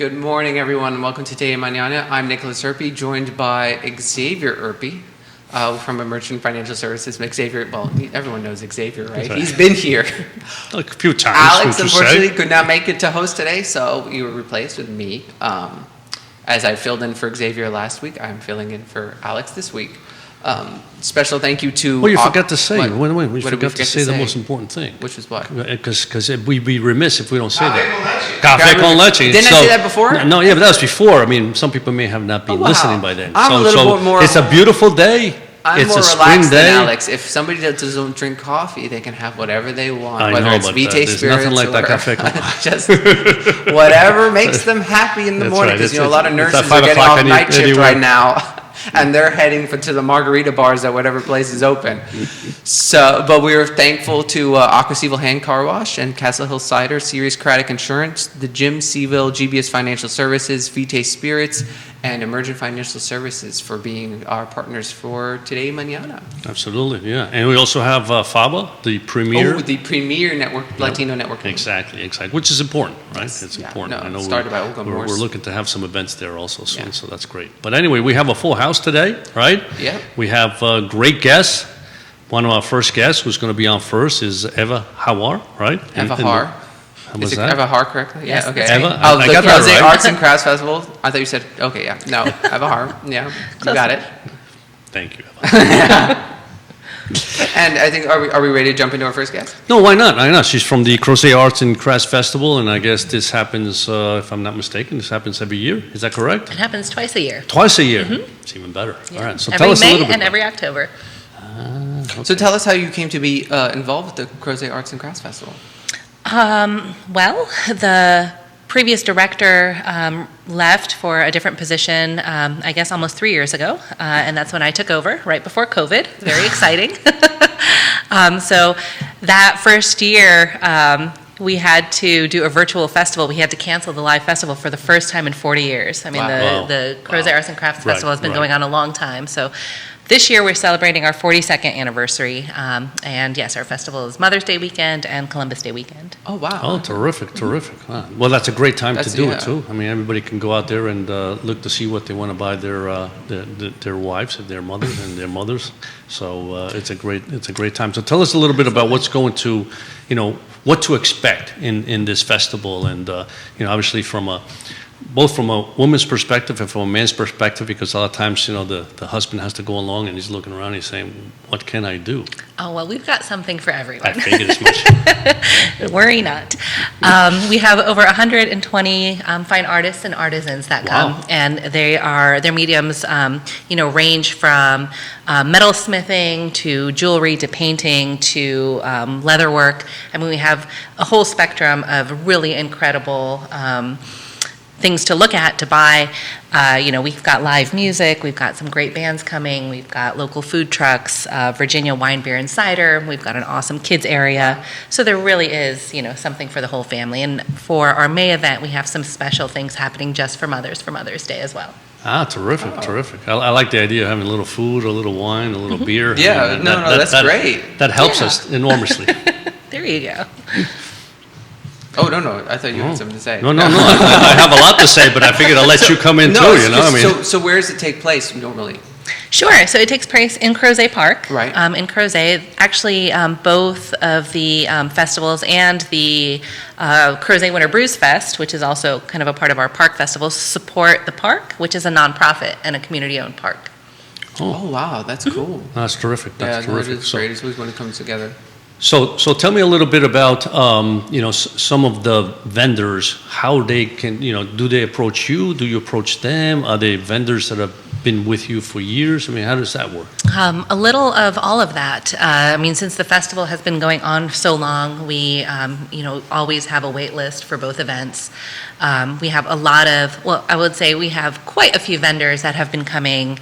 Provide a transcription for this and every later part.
Good morning, everyone, and welcome to Today Mañana. I'm Nickolas Urpí, joined by Xavier Urpí from Emergent Financial Services. Xavier, well, everyone knows Xavier, right? He's been here a few times. Alex, unfortunately, could not make it to host today, so you were replaced with me. As I filled in for Xavier last week, I'm filling in for Alex this week. Special thank you to... Well, you forgot to say. Wait. We forgot to say the most important thing. Which was what? Because we'd be remiss if we don't say that. Café con leche. Didn't I say that before? No, yeah, but that was before. I mean, some people may have not been listening by then. I'm a little more... It's a beautiful day. I'm it's more a relaxed spring day. than Alex. If somebody doesn't drink coffee, they can have whatever they want. I whether know, it's but Vitae there's spirits nothing like or that café con leche. just whatever makes them happy in the morning. Because a lot of nurses are getting off night shift right now. And they're heading to the margarita bars at whatever place is open. But we are thankful to Aqua CVille Hand Car Wash and Castle Hill Cider, Series Craddock Insurance, the Gym CVille, GBS Financial Services, Vitae Spirits, and Emergent Financial Services for being our partners for Today Mañana. Absolutely, yeah. And we also have FABA, the premier. Oh, the premier network, Latino network. Exactly. Which is important, right? Yes. It's important. No, I know started by Olga we're Morse. looking to have some events there also soon, so that's great. But anyway, we have a full house today, right? Yeah. We have great guests. One of our first guests who's going to be on first is Ewa Harr, right? Ewa Harr. Was Is it that? Ewa Harr correctly? Yes, Yeah, okay. Ewa? Oh, I the got that Crozet right. Arts and Crafts Festival. I thought you said, okay, yeah. No, Ewa Harr. Yeah, you got it. Thank you, Ewa. And I think, are we ready to jump into our first guest? No, why not? Why not? She's from the Crozet Arts and Crafts Festival, and I guess this happens, if I'm not mistaken, this happens every year. Is that correct? It happens twice a year. Twice a year. It's even better. Yeah. All right. So every tell us May a little bit. and every October. Okay. So tell us how you came to be involved with the Crozet Arts and Crafts Festival. Well, the previous director left for a different position, I guess almost 3 years ago, and that's when I took over, right before COVID. Very exciting. So that first year, we had to do a virtual festival. We had to cancel the live festival for the first time in 40 years. I mean, the Crozet Arts and Crafts Festival has been going on a long time. So this year we're celebrating our 42nd anniversary. And yes, our festival is Mother's Day weekend and Columbus Day weekend. Oh, wow. Oh, terrific. Wow. Well, that's a great time to do it, too. I mean, everybody can go out there and look to see what they want to buy their wives and their mothers and their mothers. So it's a great time. So tell us a little bit about what's going to, what to expect in this festival, and obviously both from a woman's perspective and from a man's perspective, because a lot of times the husband has to go along and he's looking around and he's saying, what can I do? Oh, well, we've got something for everyone. I figured as much. Worry not. We have over 120 fine artists and artisans that come, and their mediums range from metalsmithing to jewelry to painting to leatherwork. I mean, we have a whole spectrum of really incredible things to look at, to buy. We've got live music, we've got some great bands coming, we've got local food trucks, Virginia wine, beer, and cider, we've got an awesome kids area. So there really is, something for the whole family. And for our May event, we have some special things happening just for Mother's Day as well. Ah, terrific. I like the idea of having a little food, a little wine, a little beer. Yeah, that's great. That helps us enormously. There you go. Oh, no, I thought you had something to say. No. I have a lot to say, but I figured I'll let you come in too, So where does it take place normally? Sure. So it takes place in Crozet Park. Right. In Crozet. Actually, both of the festivals and the Crozet Winter Brews Fest, which is also kind of a part of our park festival, support the park, which is a nonprofit and a community-owned park. Oh, wow. That's cool. That's terrific. That's terrific. It's great. It's always when it comes together. So tell me a little bit about some of the vendors, how they can, do they approach you? Do you approach them? Are they vendors that have been with you for years? I mean, how does that work? A little of all of that. Since the festival has been going on so long, we always have a wait list for both events. We have I would say we have quite a few vendors that have been coming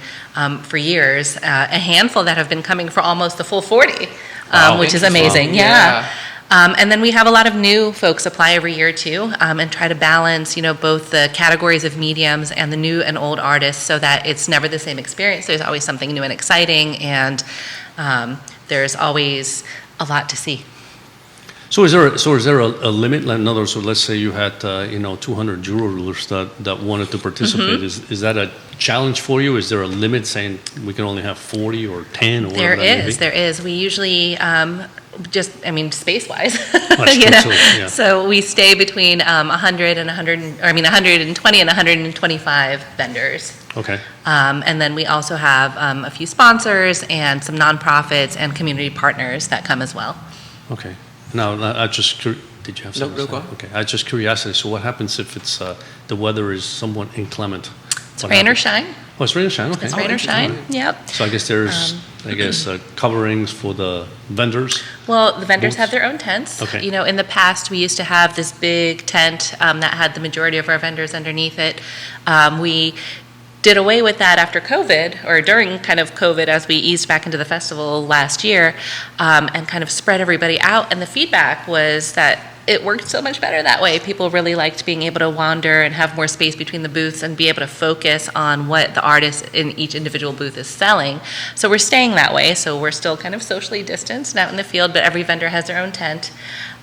for years, a handful that have been coming for almost the full 40. Which is amazing, yeah. And then we have a lot of new folks apply every year too, and try to balance, both the categories of mediums and the new and old artists, so that it's never the same experience. There's always something new and exciting, and there's always a lot to see. So is there a limit? In other words, so let's say you had 200 jewelers that wanted to participate. Mm-hmm. Is that a challenge for you? Is there a limit saying we can only have 40 or 10 or whatever that may be? There is. We usually space-wise, Yeah. So we stay between 120 and 125 vendors. Okay. And then we also have a few sponsors and some nonprofits and community partners that come as well. Okay. Now, did you have something? No, go on. Okay. I just curiosity. So what happens if it's the weather is somewhat inclement? It's rain or shine. Oh, it's rain or shine. Okay. It's rain or shine. Yep. So I guess there's coverings for the vendors. Well, the vendors booths? have their own tents. Okay. In the past, we used to have this big tent that had the majority of our vendors underneath it. We did away with that after COVID, or during kind of COVID, as we eased back into the festival last year, and kind of spread everybody out. And the feedback was that it worked so much better that way. People really liked being able to wander and have more space between the booths and be able to focus on what the artist in each individual booth is selling. So we're staying that way. So we're still kind of socially distanced and out in the field, but every vendor has their own tent.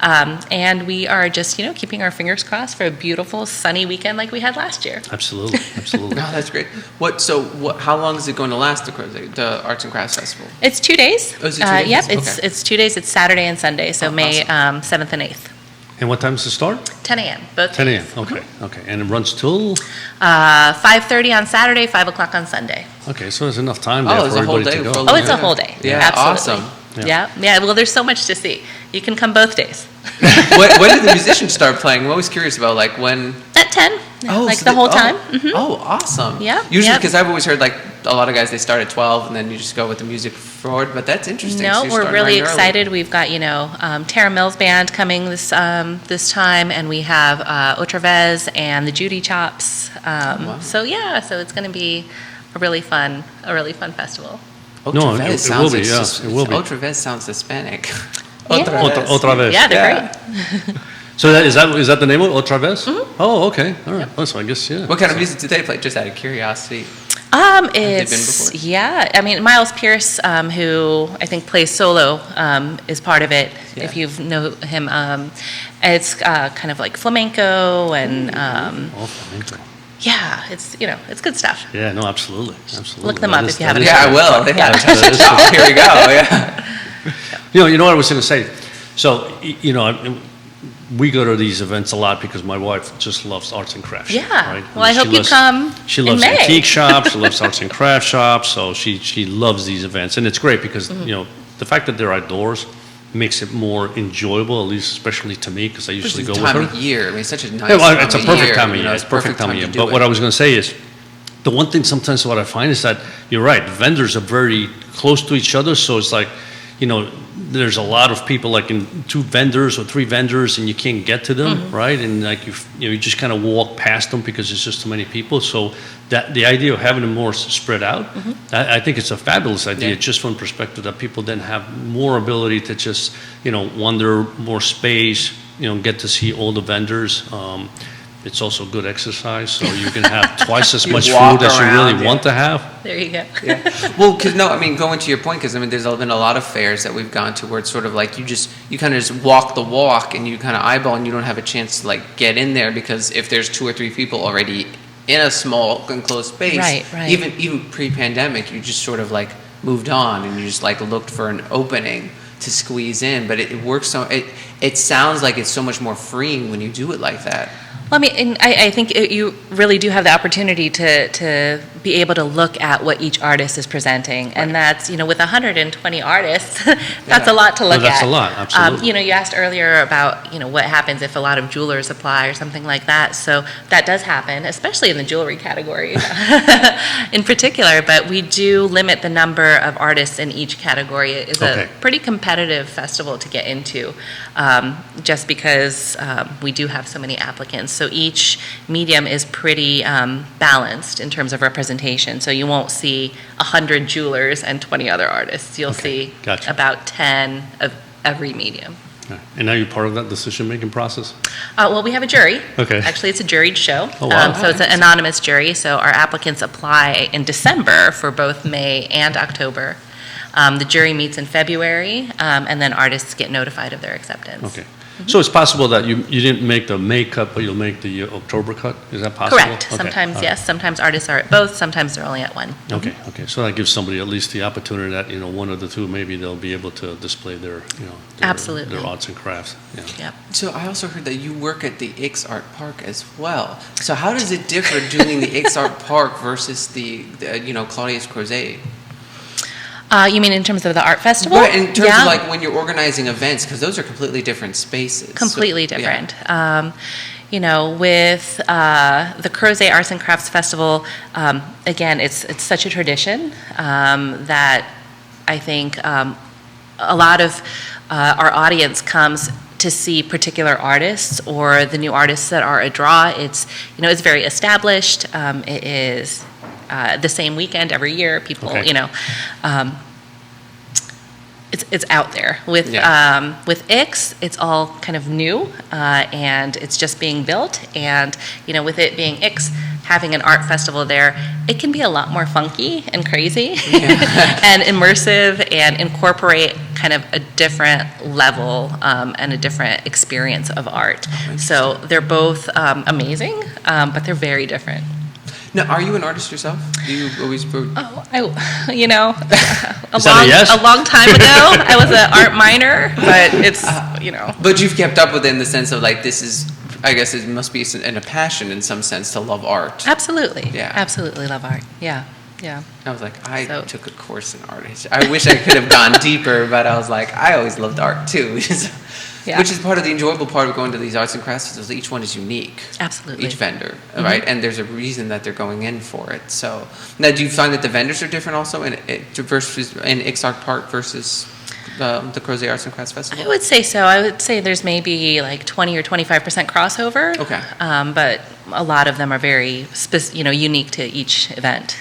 And we are just, keeping our fingers crossed for a beautiful sunny weekend like we had last year. Absolutely. Absolutely. Oh, that's great. How long is it going to last, the Arts and Crafts Festival? It's 2 days. Oh, is it 2 days? Yep, Okay. it's 2 days. It's Saturday and Sunday, so May awesome. 7th and 8th. And what time does it start? 10 a.m. Both 10 a.m. days. Okay. Okay. And it runs till? 5:30 on Saturday, 5 o'clock on Sunday. Okay, so there's enough time there for everybody to go. Oh, it's a whole day. Yeah, absolutely. awesome. Yeah. Well, there's so much to see. You can come both days. When did the musicians start playing? I'm always curious about when. At 10. The whole time. Mm-hmm. Oh, awesome. Yeah. Usually, because I've always heard a lot of guys, they start at 12 and then you just go with the music forward, but that's interesting. No, so we're really excited. We've got, Tara Mills Band coming this time, and we have Otravez and the Judy Chops. Wow. So it's going to be a really fun festival. Otravez it will be, yeah. It will be. Otravez sounds Hispanic. Otra vez. Yeah, they're great. So is that the name of it? Otra vez? Mm-hmm. Oh, okay. All right. Oh, so I guess, yeah. What kind of music do they play? Just out of curiosity. Miles Pierce, who I think plays solo, is part of it. Yeah. If you know him, it's kind of like flamenco and. Flamenco. Yeah, it's good stuff. Yeah, no, absolutely. Look them up if you haven't. Yeah, I will. Here we go. Yeah. You know what I was going to say? So, we go to these events a lot because my wife just loves arts and crafts. Yeah. Right? Well, I hope you come. She loves in May. antique shops. She loves arts and craft shops. So she loves these events, and it's great because the fact that they're outdoors makes it more enjoyable, at least especially to me because I usually go with her. Time of year. I mean, it's such a nice. It's a perfect time of year. It's perfect time of year. But what I was going to say is, the one thing sometimes what I find is that you're right. Vendors are very close to each other, so it's like, there's a lot of people like in 2 vendors or 3 vendors and you can't get to them, right? And like you just kind of walk past them because there's just too many people. So that the idea of having them more spread out, I think it's a fabulous idea, just from the perspective that people then have more ability to just, wander, more space, get to see all the vendors. It's also good exercise, so you can have twice as much food as you really want to have. There you go. Yeah. Well, going to your point, because there's been a lot of fairs that we've gone to where it's sort of like you kind of just walk the walk and you kind of eyeball and you don't have a chance to get in there because if there's 2 or 3 people already in a small enclosed space, right. even pre-pandemic, you just sort of moved on and you just looked for an opening to squeeze in. But it works it sounds like it's so much more freeing when you do it like that. Well, I think you really do have the opportunity to be able to look at what each artist is presenting, and that's with 120 artists, that's a lot to look at. That's a lot, absolutely. You asked earlier about what happens if a lot of jewelers apply or something like that. So that does happen, especially in the jewelry category, in particular. But we do limit the number of artists in each category. It is a pretty competitive festival to get into, just because we do have so many applicants. So each medium is pretty balanced in terms of representation. So you won't see 100 jewelers and 20 other artists. You'll see about 10 of every medium. And are you part of that decision-making process? Well, we have a jury. Okay. Actually, it's a juried show. Oh, wow. So it's an anonymous jury. So our applicants apply in December for both May and October. The jury meets in February, and then artists get notified of their acceptance. Okay. So it's possible that you didn't make the May cut, but you'll make the October cut? Is that possible? Correct. Okay. Sometimes, yes. Sometimes artists are at both. Sometimes they're only at one. Okay. So that gives somebody at least the opportunity that, one of the two, maybe they'll be able to display their, Absolutely. their arts and crafts. Yeah. Yep. So I also heard that you work at the Ix Art Park as well. So how does it differ doing the Ix Art Park versus the Claudius Crozet? You mean in terms of the art festival? Right, in terms of like when you're organizing events, because those are completely different spaces. Completely different. With the Crozet Arts and Crafts Festival, again, it's such a tradition that I think a lot of our audience comes to see particular artists or the new artists that are a draw. It's very established. It is the same weekend every year. People, it's out there. With Ix, it's all kind of new, and it's just being built. And with it being Ix, having an art festival there, it can be a lot more funky and crazy and immersive, and incorporate kind of a different level and a different experience of art. So they're both amazing, but they're very different. Now, are you an artist yourself? Do you always? A long time ago, I was an art minor, but it's But you've kept up with it in the sense of like this is. I guess it must be a passion in some sense to love art. Absolutely. Yeah. Absolutely love art. Yeah. Yeah. I was like, I took a course in art. I wish I could have gone deeper, but I was like, I always loved art too. Which is part of the enjoyable part of going to these arts and crafts festivals. Each one is unique. Absolutely. Each vendor, right? And there's a reason that they're going in for it. So now, do you find that the vendors are different also in Ix Art Park versus the Crozet Arts and Crafts Festival? I would say so. I would say there's maybe like 20 or 25% crossover. Okay. But a lot of them are very unique to each event.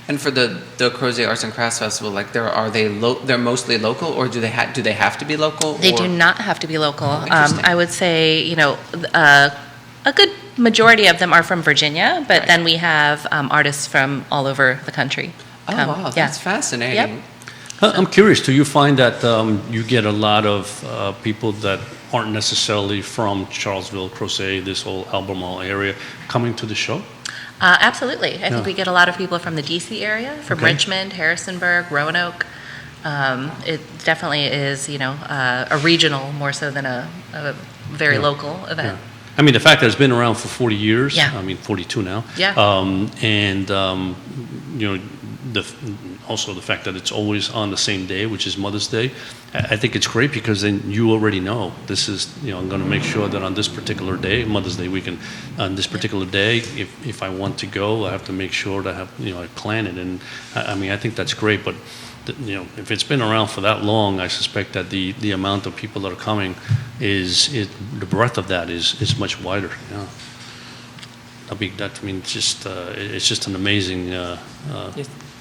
And for the Crozet Arts and Crafts Festival, like they're mostly local, or do they have to be local? They do not have to be local. Interesting. I would say a good majority of them are from Virginia, but then we have artists from all over the country. Oh wow, that's fascinating. Yep. I'm curious, do you find that you get a lot of people that aren't necessarily from Charlesville, Crozet, this whole Albemarle area, coming to the show? Absolutely. I think we get a lot of people from the D.C. area, from Richmond, Harrisonburg, Roanoke. It definitely is, a regional more so than a very local event. Yeah. I mean, the fact that it's been around for 40 years, 42 now. Yeah. Also the fact that it's always on the same day, which is Mother's Day. I think it's great because then you already know this is, I'm going to make sure that on this particular day, Mother's Day weekend, on this particular day, if I want to go, I have to make sure that I plan it. And I think that's great. But if it's been around for that long, I suspect that the amount of people that are coming the breadth of that is much wider. Yeah. It's just an amazing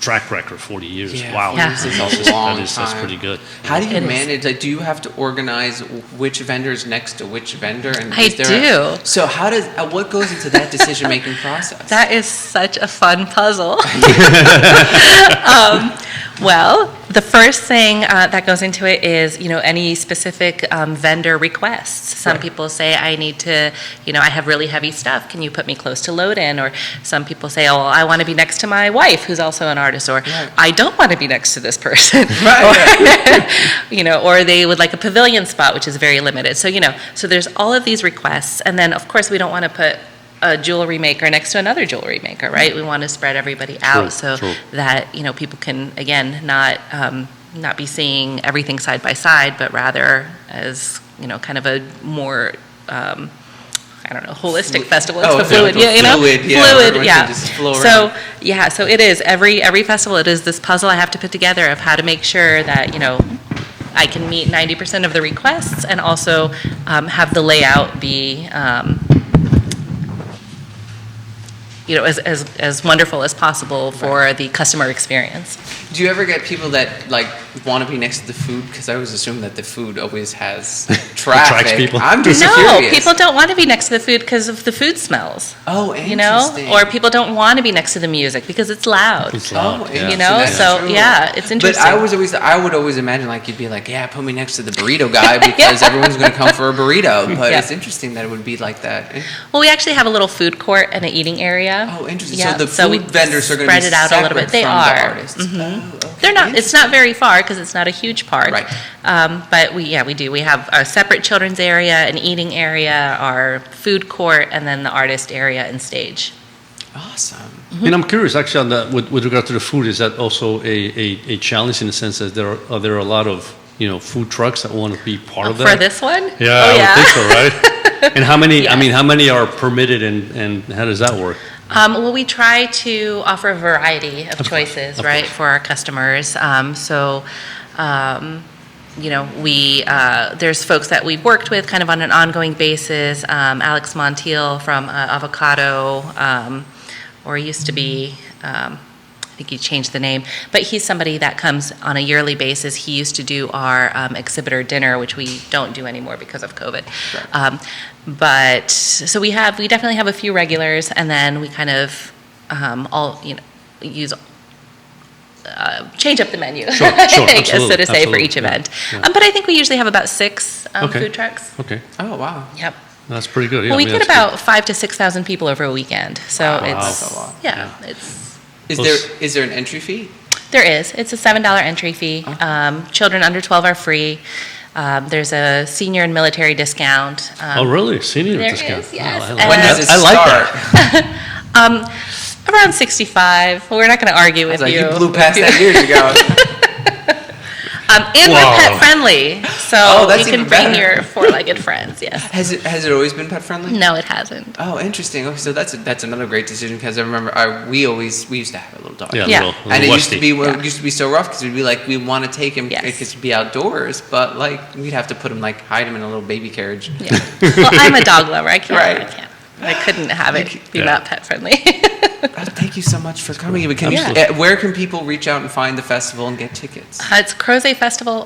track record, 40 years. Yeah, wow. This is a long time. That's pretty good. How do you manage, do you have to organize which vendor is next to which vendor? And I do. So what goes into that decision-making process? That is such a fun puzzle. Well, the first thing that goes into it is, any specific vendor requests. Some people say, I need to, I have really heavy stuff. Can you put me close to load-in? Or some people say, oh, I want to be next to my wife, who's also an artist. Or I don't want to be next to this person. Or they would like a pavilion spot, which is very limited. So, so there's all of these requests. And then, of course, we don't want to put a jewelry maker next to another jewelry maker, right? We want to spread everybody out that people can again not be seeing everything side by side, but rather as kind of a more holistic festival. It's fluid, So it is every festival. It is this puzzle I have to put together of how to make sure that I can meet 90% of the requests and also have the layout be as wonderful as possible for the customer experience. Do you ever get people that like want to be next to the food? Because I always assume that the food always has traffic. Attracts people. I'm just No, curious. people don't want to be next to the food because of the food smells. Oh, interesting. You know, or people don't want to be next to the music because it's loud. It's loud, Oh, yeah. You know, That's so true. yeah, it's interesting. But I would always imagine like you'd be like, yeah, put me next to the burrito guy because everyone's going to come for a burrito. But Yeah. it's interesting that it would be like that. Well, we actually have a little food court and an eating area. Oh, interesting. Yeah, So the food we vendors are going to be spread it out a little separate bit. They from are. the artists. Mhm. Oh, okay. They're not. It's not very far because it's not a huge park. Right. But we do. We have a separate children's area, an eating area, our food court, and then the artist area and stage. Awesome. And I'm curious, actually, on that, with regard to the food, is that also a challenge in the sense that there are a lot of food trucks that want to be part of that? For this one? Yeah, Oh, I yeah. would think so, right? And how many? Yeah. I mean, how many are permitted, and how does that work? Well, we try to offer a variety of choices, of right, course. for our customers. There's folks that we've worked with kind of on an ongoing basis. Alex Montiel from Avocado, or used to be, I think he changed the name, but he's somebody that comes on a yearly basis. He used to do our exhibitor dinner, which we don't do anymore because of COVID. Right. But so we definitely have a few regulars, and then we kind of change up the menu, Sure, I guess, so to absolutely, say, for each yeah, event. yeah. But I think we usually have about 6 Okay. food trucks. Okay, Oh, wow. Yep. that's pretty good. Yeah, Well, we I mean, get that's about 5,000 to 6,000 people over a weekend, so Wow. it's That's a lot. it's. Is there an entry fee? There is. It's a $7 entry fee. Children under 12 are free. There's a senior and military discount. Oh, really? Senior there discount? is, yes. Oh, And- When does it I like start? that. Around 65. Well, we're not going to argue I was with like, you. you blew past that years ago. And we're Wow. pet friendly, so Oh, that's you can even bring better. your four-legged friends. Yes. Has it always been pet friendly? No, it hasn't. Oh, interesting. Okay, so that's another great decision because I remember we used to have a little dog. Yeah, Yeah. little And it used to Westie. be it used to be so rough because we'd be like we want to take him Yes. because he'd be outdoors, but like we'd have to put him hide him in a little baby carriage. Yeah. Well, I'm a dog lover. I can't. Right. I can't. I couldn't have it be Yeah. not pet friendly. Oh, thank you so much for coming. But where can people reach out and find the festival and get tickets? It's Crozet Festival,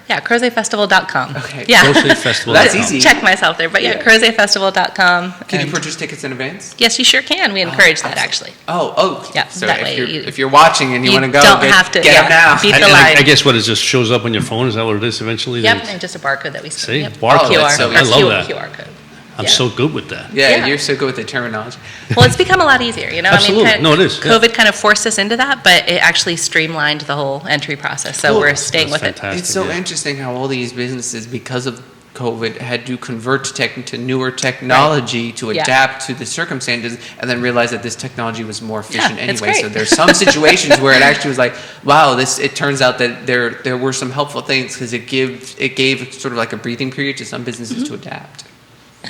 CrozetFestival.com. Okay. Yeah. CrozetFestival.com. That's easy. Check myself there, but Yeah. CrozetFestival.com. Can you And- purchase tickets in advance? Yes, you sure can. We encourage that, Absolutely. actually. Oh. Yeah, So that if way if you're watching and you want to go, don't get, have to, get yeah, them now. beat And the line. I guess what it just shows up on your phone, is that what it is eventually? Yep, Then- and just a barcode that we See? scan. Yep. Barcode. QR, That's so or I love that. QR code. I'm Yeah. so good with that. Yeah, Yeah. you're so good with the terminology. Well, it's become a lot easier, you know? Absolutely. I mean, No, it is, yeah. COVID kind of forced us into that, but it actually streamlined the whole entry process, so Cool. we're staying That's with it. fantastic. It's so yeah. interesting how all these businesses, because of COVID, had to convert to newer technology to Yeah. adapt to the circumstances, and then realize that this technology was more efficient it's anyway. great. So there's some situations where it actually was like, wow, it turns out that there were some helpful things because it gave sort of like a breathing period to some businesses to adapt.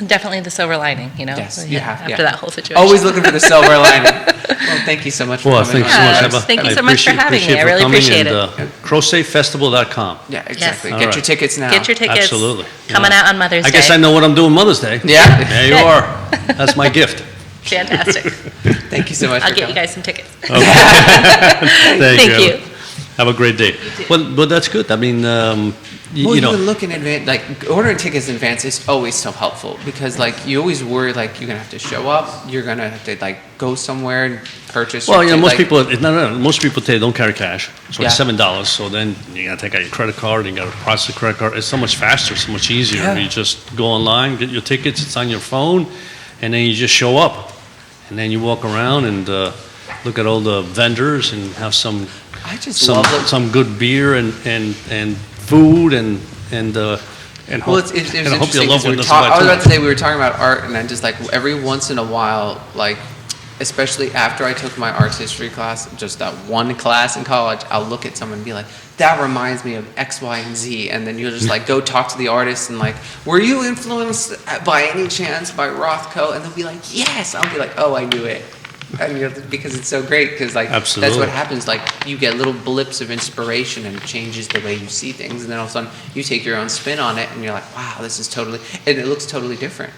Definitely the silver lining, you know? Yes, Yeah, you have. after yeah. that whole situation. Always looking for the silver lining. Well, thank you so much for Well, coming. thanks so on. much, Yeah, Emma. thank you I so much for having me. I really coming, appreciate and, CrozetFestival.com. Yeah, exactly. All Get right. your tickets now. Get your tickets. Absolutely. Coming Yeah. out on Mother's Day. I guess I know what I'm doing Mother's Day. Yeah. There you are. That's my gift. Fantastic. Thank you so much I'll for get you coming. guys some tickets. Thank Thank you. Emma. Have a great day. Well, that's good. I mean, Well, you know, even look in advance, like ordering tickets in advance is always so helpful because like you always worry like you're gonna have to show up, you're gonna have to like go somewhere and purchase. well, your most like- people, most people today don't carry cash, so Yeah. it's $7. So then you gotta take out your credit card, you gotta process the credit card. It's so much faster, so much easier. Yeah. You just go online, get your tickets. It's on your phone, and then you just show up, and then you walk around and look at all the vendors and have some I just love it. some good beer and food and Well, hope, it's and I hope interesting your loved 'cause one doesn't I buy was too about much. to say we were talking about art, and I just like every once in a while, like especially after I took my art history class, just that one class in college, I'll look at someone and be like, that reminds me of X, Y, and Z, and then you'll just like go talk to the artist and like, were you influenced by any chance by Rothko? And they'll be like, yes. I'll be like, oh, I knew it. And because it's so great, because like that's Absolutely. what happens. Like you get little blips of inspiration, and it changes the way you see things. And then all of a sudden, you take your own spin on it, and you're like, "Wow, this is totally," and it looks totally different.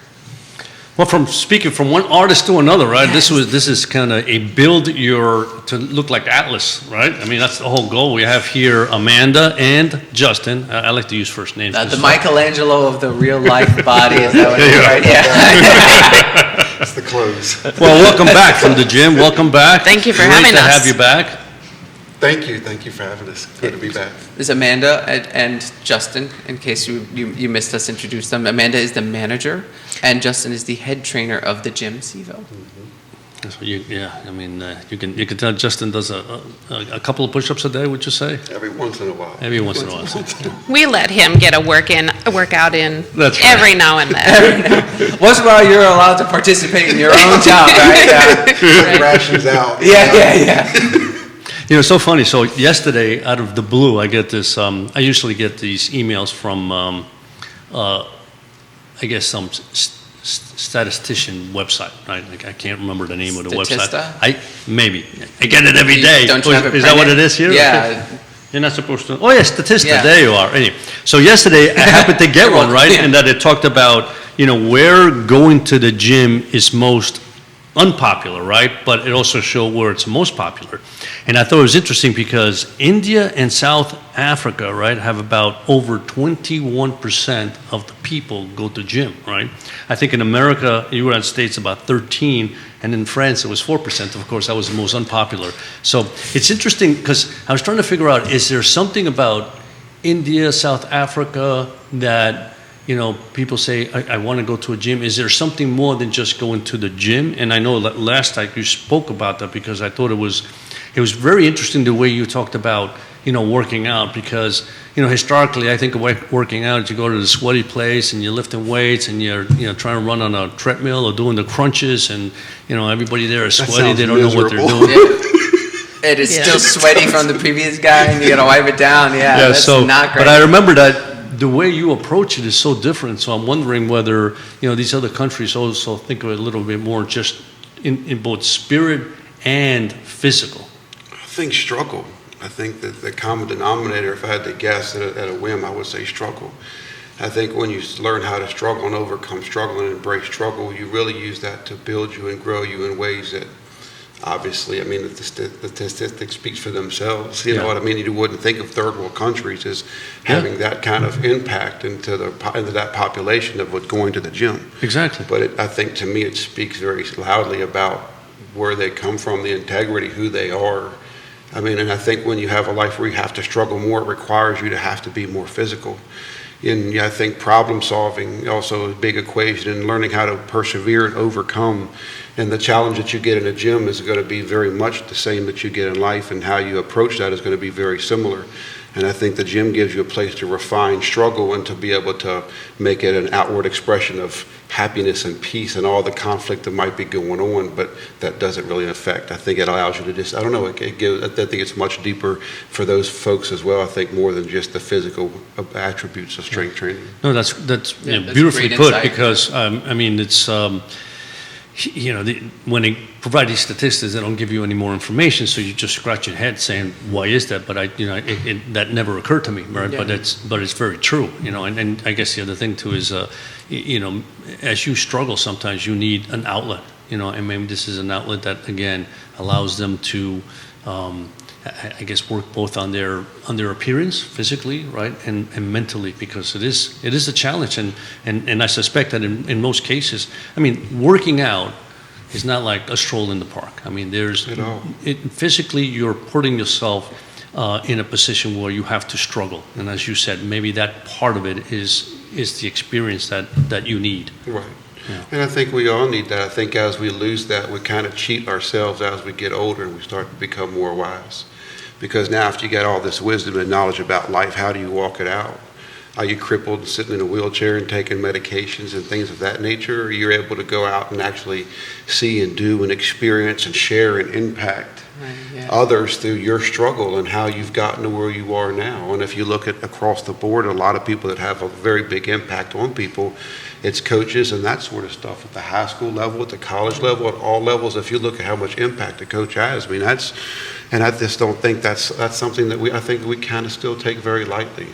Well, from speaking from one artist to another, right? Yes. This is kind of a to look like Atlas, right? I mean, that's the whole goal. We have here Amanda and Justin. I like to use first names. The Michelangelo of the real life body. Is that what it is, right? Yeah. That's the clothes. Well, welcome back from the gym. Welcome back. Thank you for having us. Great to have you back. Thank you for having us. Good to be back. This is Amanda and Justin, in case you missed us introduce them. Amanda is the manager, and Justin is the head trainer of the gym, CVille. So you can tell Justin does a couple of push-ups a day, would you say? Every once in a while. Every once in a while. We let him get a workout in. That's right. Every now and then. Once in a while, you're allowed to participate in your own job, right? Rations out. Yeah. You know, it's so funny. So yesterday, out of the blue, I get this. I usually get these emails from, I guess, some statistician website. Right? Like, I can't remember the name of the website. Maybe I get it every day. Don't you have it is that what it is here? Yeah. You're not supposed to. Oh yeah, Statista. Yeah. There you are. Anyway, so yesterday I happened to get one, right, and that it talked about where going to the gym is most unpopular, right? But it also showed where it's most popular. And I thought it was interesting because India and South Africa, right, have about over 21% of the people go to gym, right? I think in America, United States, about 13%, and in France, it was 4%. Of course, that was the most unpopular. So it's interesting because I was trying to figure out, is there something about India, South Africa that people say, I want to go to a gym. Is there something more than just going to the gym? And I know that last time you spoke about that because I thought it was very interesting the way you talked about, working out because, historically, I think of working out is you go to the sweaty place and you're lifting weights and you're, trying to run on a treadmill or doing the crunches and, everybody there is sweaty. They don't know what they're doing. It is still sweaty from the previous guy and you got to wipe it down. Yeah, that's not great. But I remember that the way you approach it is so different. So I'm wondering whether, these other countries also think of it a little bit more just in both spirit and physical. I think struggle. I think that the common denominator, if I had to guess at a whim, I would say struggle. I think when you learn how to struggle and overcome struggle and embrace struggle, you really use that to build you and grow you in ways that obviously, the statistics speaks for themselves. You know what I mean? You wouldn't think of third world countries as having that kind of impact into that population of what's going to the gym. Exactly. But I think to me it speaks very loudly about where they come from, the integrity, who they are. And I think when you have a life where you have to struggle more, it requires you to have to be more physical. And I think problem solving also a big equation and learning how to persevere and overcome. And the challenge that you get in a gym is going to be very much the same that you get in life, and how you approach that is going to be very similar. And I think the gym gives you a place to refine struggle and to be able to make it an outward expression of happiness and peace and all the conflict that might be going on, but that doesn't really affect. I think it allows you to just, I think it's much deeper for those folks as well. I think more than just the physical attributes of strength training. No, that's beautifully put insight. Because, it's, when they provide these statistics, they don't give you any more information, so you just scratch your head saying, "Why is that?" But that never occurred to me, right? Yeah. But it's very true, And I guess the other thing too is, as you struggle, sometimes you need an outlet, And maybe this is an outlet that again allows them to, I guess, work both on their appearance physically, right, and mentally, because it is a challenge, and I suspect that in most cases, working out is not like a stroll in the park. Physically you're putting yourself in a position where you have to struggle, and as you said, maybe that part of it is the experience that you need. Right. Yeah. And I think we all need that. I think as we lose that, we kind of cheat ourselves as we get older and we start to become more wise. Because now after you get all this wisdom and knowledge about life, how do you walk it out? Are you crippled and sitting in a wheelchair and taking medications and things of that nature? Or you're able to go out and actually see and do and experience and share and impact others through your struggle and how you've gotten to where you are now. And if you look at across the board, a lot of people that have a very big impact on people, it's coaches and that sort of stuff at the high school level, at the college level, at all levels. If you look at how much impact a coach has, and I just don't think that's something that I think we kind of still take very lightly.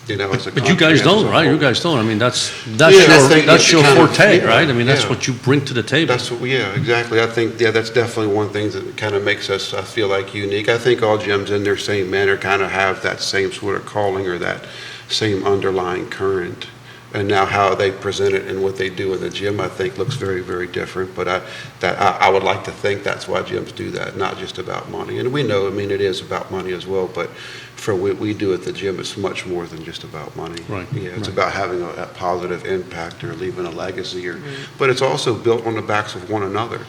As a But you guys don't, right? You guys don't. I mean, that's your forte, right? I mean, that's what you bring to the table. Exactly. I think, that's definitely one thing that kind of makes us, I feel like, unique. I think all gyms in their same manner kind of have that same sort of calling or that same underlying current. And now how they present it and what they do in the gym, I think, looks very, very different. But I would like to think that's why gyms do that, not just about money. And we know, it is about money as well, but for what we do at the gym, it's much more than just about money. Right. It's about having a positive impact or leaving a legacy. But it's also built on the backs of one another.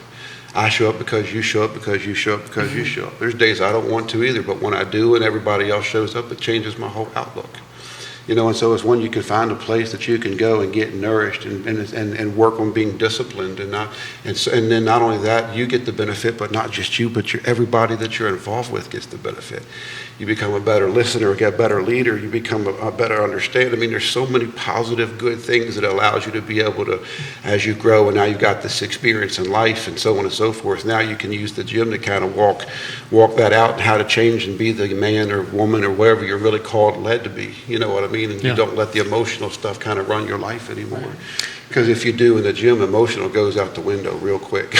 I show up because you show up, because you show up, because you show up. There's days I don't want to either, but when I do and everybody else shows up, it changes my whole outlook. And so it's when you can find a place that you can go and get nourished and work on being disciplined and then not only that, you get the benefit, but not just you, but everybody that you're involved with gets the benefit. You become a better listener, a better leader, you become a better understander. There's so many positive, good things that allows you to be able to, as you grow, and now you've got this experience in life and so on and so forth, now you can use the gym to kind of walk that out and how to change and be the man or woman or whatever you're really called and led to be. You know what I mean? And you don't let the emotional stuff kind of run your life anymore. Because if you do in the gym, emotional goes out the window real quick.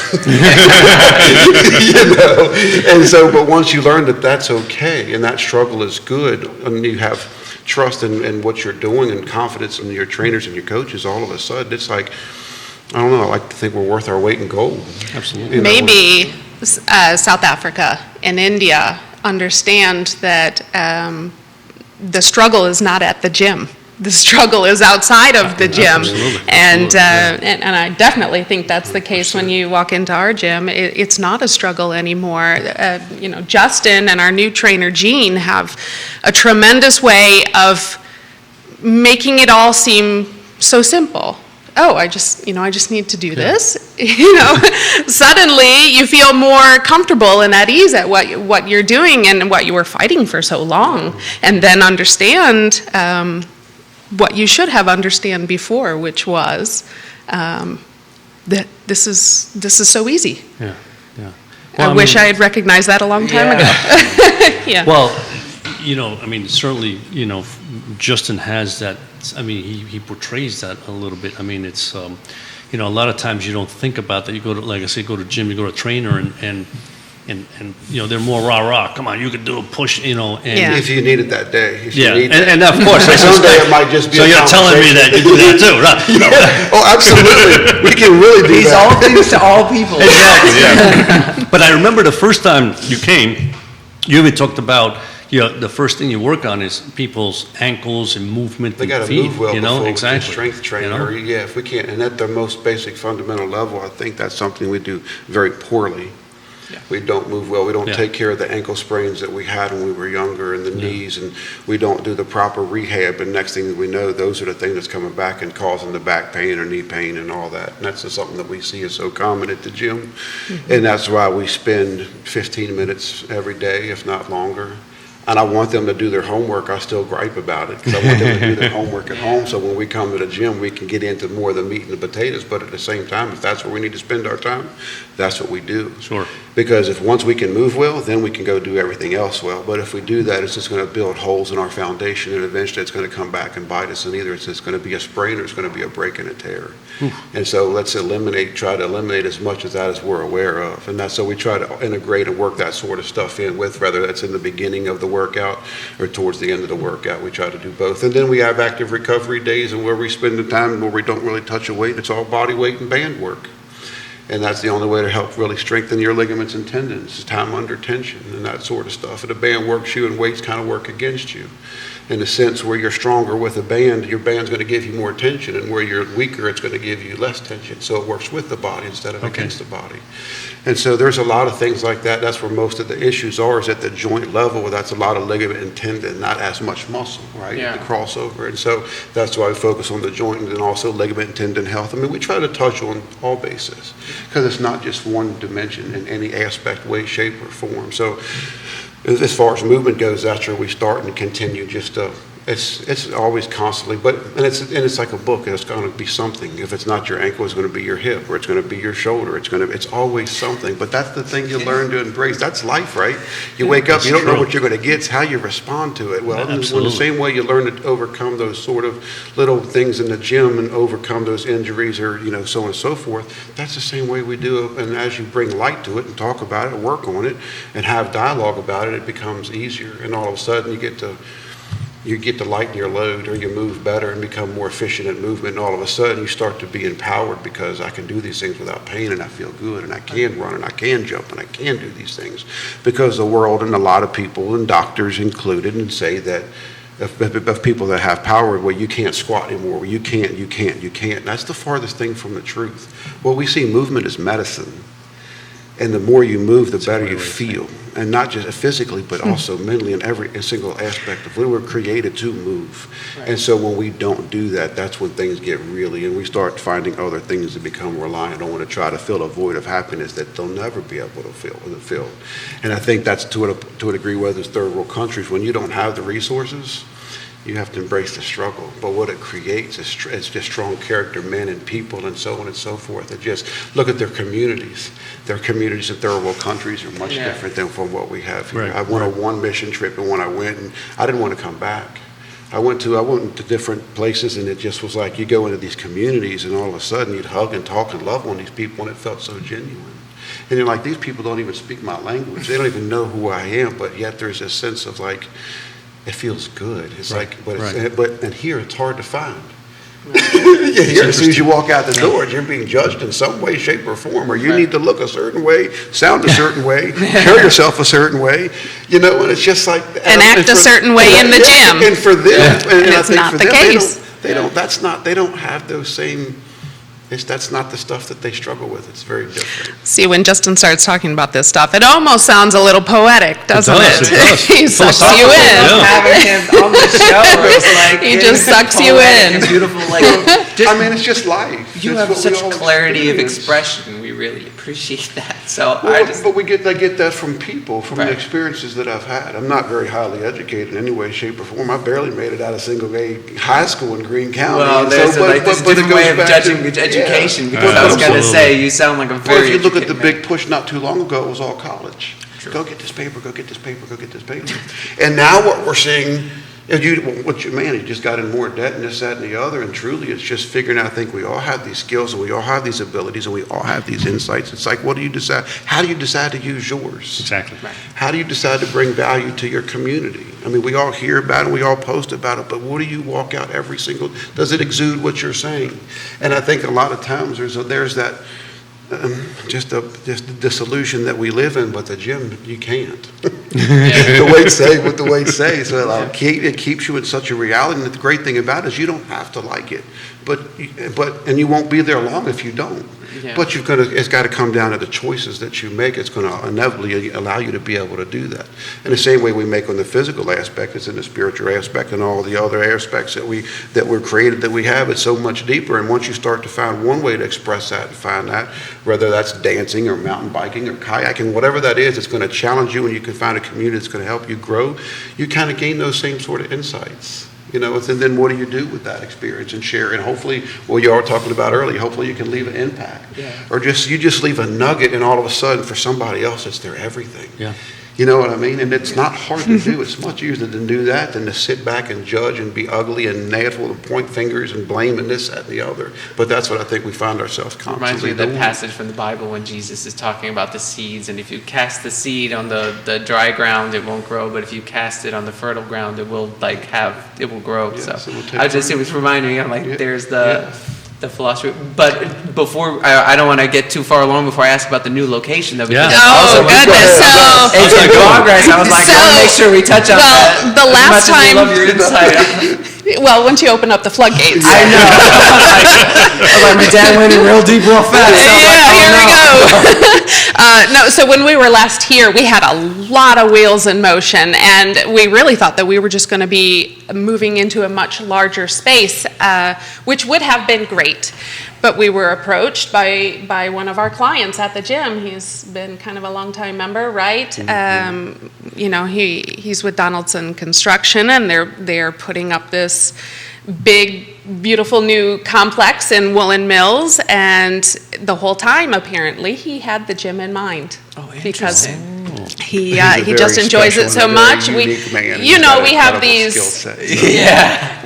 And so, but once you learn that that's okay and that struggle is good, and you have trust in what you're doing and confidence in your trainers and your coaches, all of a sudden it's like, I don't know, I like to think we're worth our weight in gold. Absolutely. Maybe South Africa and India understand that the struggle is not at the gym. The struggle is outside of the gym. Absolutely. And I definitely think that's the case when you walk into our gym. It's not a struggle anymore. Justin and our new trainer, Jean, have a tremendous way of making it all seem so simple. Oh, I just need to do this. Suddenly you feel more comfortable and at ease at what you're doing and what you were fighting for so long, and then understand what you should have understand before, which was that this is so easy. Yeah. Well, I wish I had recognized that a long time ago. Yeah. Well, certainly, Justin has that. He portrays that a little bit. It's, a lot of times you don't think about that. You go to, like I say, go to gym, you go to a trainer, and they're more rah-rah. Come on, you can do a push, and if you need it that day. And of course, someday it might just be. So you're telling me that you do that too, right? Oh, absolutely. We can really do These that. all things to all people. Exactly. Yeah. But I remember the first time you came, you even talked about. The first thing you work on is people's ankles and movement. They got to feet, move well before exactly. Strength trainer. Yeah, if we can't, and at the most basic fundamental level, I think that's something we do very poorly. Yeah. We don't move well. We don't take care of the ankle sprains that we had when we were younger and the knees, and we don't do the proper rehab. And next thing that we know, those are the things that's coming back and causing the back pain or knee pain and all that. And that's just something that we see is so common at the gym. Mm-hmm. And that's why we spend 15 minutes every day, if not longer. And I want them to do their homework. I still gripe about it because I want them to do their homework at home. So when we come to the gym, we can get into more of the meat and the potatoes. But at the same time, if that's where we need to spend our time, that's what we do. Sure. Because if once we can move well, then we can go do everything else well. But if we do that, it's just going to build holes in our foundation, and eventually it's going to come back and bite us. And either it's just going to be a sprain or it's going to be a break and a tear. And so let's try to eliminate as much of that as we're aware of. And that's so we try to integrate and work that sort of stuff in with, whether that's in the beginning of the workout or towards the end of the workout. We try to do both. And then we have active recovery days and where we spend the time where we don't really touch a weight. It's all body weight and band work. And that's the only way to help really strengthen your ligaments and tendons, is time under tension and that sort of stuff. And the band works you and weights kind of work against you. In the sense where you're stronger with a band, your band's going to give you more tension, and where you're weaker, it's going to give you less tension. So it works with the body instead of against the body. And so there's a lot of things like that. That's where most of the issues are, is at the joint level, where that's a lot of ligament and tendon, not as much muscle, right? Yeah. The crossover. And so that's why we focus on the joint and then also ligament and tendon health. We try to touch on all bases because it's not just one dimension in any aspect, way, shape, or form. So as far as movement goes, that's where we start and continue just to It's always constantly, and it's like a book. It's going to be something. If it's not your ankle, it's going to be your hip, or it's going to be your shoulder. It's always something. But that's the thing you learn to embrace. That's life, right? You wake up, you don't know what you're going to get. It's how you respond to it. Well, in the same way you learn to overcome those sort of little things in the gym and overcome those injuries, or so on and so forth. That's the same way we do it. And as you bring light to it and talk about it, work on it, and have dialogue about it, it becomes easier. And all of a sudden, you get to lighten your load, or you move better and become more efficient at movement, and all of a sudden you start to be empowered because I can do these things without pain, and I feel good, and I can run, and I can jump, and I can do these things. Because the world, and a lot of people, and doctors included, and say that of people that have power, well, you can't squat anymore, well, you can't. And that's the farthest thing from the truth. Well, we see movement as medicine. And the more you move, the better you feel. And not just physically, but also mentally, in every single aspect of it. We were created to move. Right. And so when we don't do that, that's when things get really, and we start finding other things to become reliant on, to try to fill a void of happiness that they'll never be able to fill. And I think that's to a degree, whether it's third world countries, when you don't have the resources, you have to embrace the struggle. But what it creates is just strong character men and people, and so on and so forth. That just look at their communities. Their communities in third world countries are much different than from what we have here. Right. I went on one mission trip, and when I went, and I didn't want to come back. I went to different places, and it just was like you go into these communities, and all of a sudden you'd hug and talk and love on these people, and it felt so genuine. And you're like, these people don't even speak my language. They don't even know who I am, but yet there's this sense of like, it feels good. It's right. And here it's hard to find. Here, as soon as you walk out the door, you're being judged in some way, shape, or form, or you need to look a certain way, sound a certain way, carry yourself a certain way, and it's just like and act a certain way in the gym. And for them, and it's not the case. They don't have those same. That's not the stuff that they struggle with. It's very different. See, when Justin starts talking about this stuff, it almost sounds a little poetic, doesn't it? It does. He sucks you in. Having him on the show is like he just sucks you in. Beautiful, it's just life. You have such clarity of expression. We really appreciate that. So but I get that from people, from the experiences that I've had. I'm not very highly educated in any way, shape, or form. I barely made it out of single A high school in Greene County. Well, there's a different way of judging education, because I was going to say, you sound like a very if you look at the big push not too long ago, it was all college. True. Go get this paper, go get this paper, go get this paper. And now what we're seeing, you just got in more debt and this, that, and the other, and truly it's just figuring out, I think we all have these skills, and we all have these abilities, and we all have these insights. It's like, what do you decide? How do you decide to use yours? Exactly. Right. How do you decide to bring value to your community? I mean, we all hear about it, we all post about it, but what do you walk out every single, does it exude what you're saying? And I think a lot of times there's that, just the disillusion that we live in, but the gym, you can't. The weights say. So it keeps you in such a reality. And the great thing about it is you don't have to like it, and you won't be there long if you don't. Yeah. But it's got to come down to the choices that you make. It's going to inevitably allow you to be able to do that. In the same way we make on the physical aspect, it's in the spiritual aspect and all the other aspects that we're created, that we have. It's so much deeper. And once you start to find one way to express that and find that, whether that's dancing or mountain biking or kayaking, whatever that is, it's going to challenge you, and you can find a community that's going to help you grow. You kind of gain those same sort of insights. And then what do you do with that experience and share? And hopefully, you were talking about earlier, hopefully you can leave an impact. Yeah. Or you just leave a nugget, and all of a sudden for somebody else it's their everything. Yeah. You know what I mean? And it's not hard to do. It's much easier to do that than to sit back and judge and be ugly and nasty and point fingers and blame and this, that, and the other. But that's what I think we find ourselves constantly doing. Reminds me of that doing. passage from the Bible when Jesus is talking about the seeds, and if you cast the seed on the dry ground, it won't grow, but if you cast it on the fertile ground, it will grow. Yes, it was reminding me, I'm like, there's the philosophy. But before, I don't want to get too far along before I ask about the new location, though. Goodness. So it's in progress. I was like, I want to make sure we touch on that. The last time. I love your insight. Well, once you open up the floodgates. I know. I was like, my dad went in real deep, real fast. So No, so when we were last here, we had a lot of wheels in motion, and we really thought that we were just going to be moving into a much larger space, which would have been great. But we were approached by one of our clients at the gym. He's been kind of a long-time member, right? He's with Donaldson Construction, and they're putting up this big, beautiful new complex in Woolen Mills, and the whole time, apparently, he had the gym in mind. Oh, because interesting. he just enjoys it so much. We have these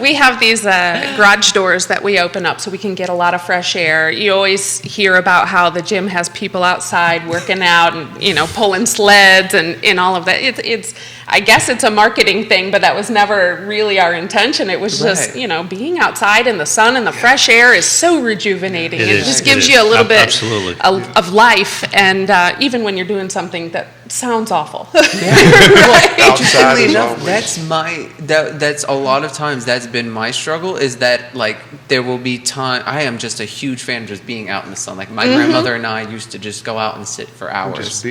we have these garage doors that we open up so we can get a lot of fresh air. You always hear about how the gym has people outside working out and pulling sleds and all of that. It's I guess it's a marketing thing, but that was never really our intention. It was just being outside in the sun and the fresh air is so rejuvenating. It just gives you a little bit of life, and even when you're doing something that sounds awful. Well, interestingly enough, that's a lot of times that's been my struggle, is that like there will be time. I am just a huge fan of just being out in the sun. Like my grandmother and I used to just go out and sit for hours.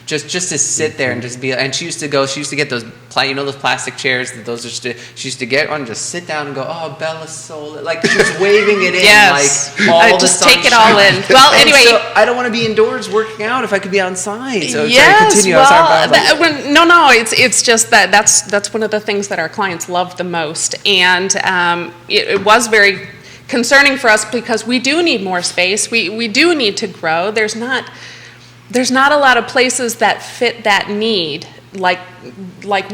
Just to sit there and just be. And she used to get those those plastic chairs. She used to get on, just sit down and go, oh, Bella Soul. Like she was waving it in, like all the just sunshine. take it all in. Well, anyway, so I don't want to be indoors working out if I could be outside. So yes, continue. No, it's just that's one of the things that our clients love the most, and it was very concerning for us because we do need more space. We do need to grow. There's not a lot of places that fit that need like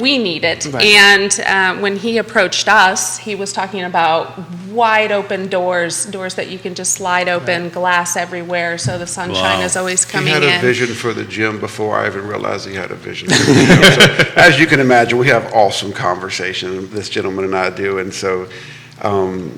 we need it. Right. And when he approached us, he was talking about wide open doors that you can just slide open, glass everywhere, so the sunshine is always coming in. He had a vision for the gym before I even realized he had a vision for the gym. So, as you can imagine, we have awesome conversation, this gentleman and I do, and so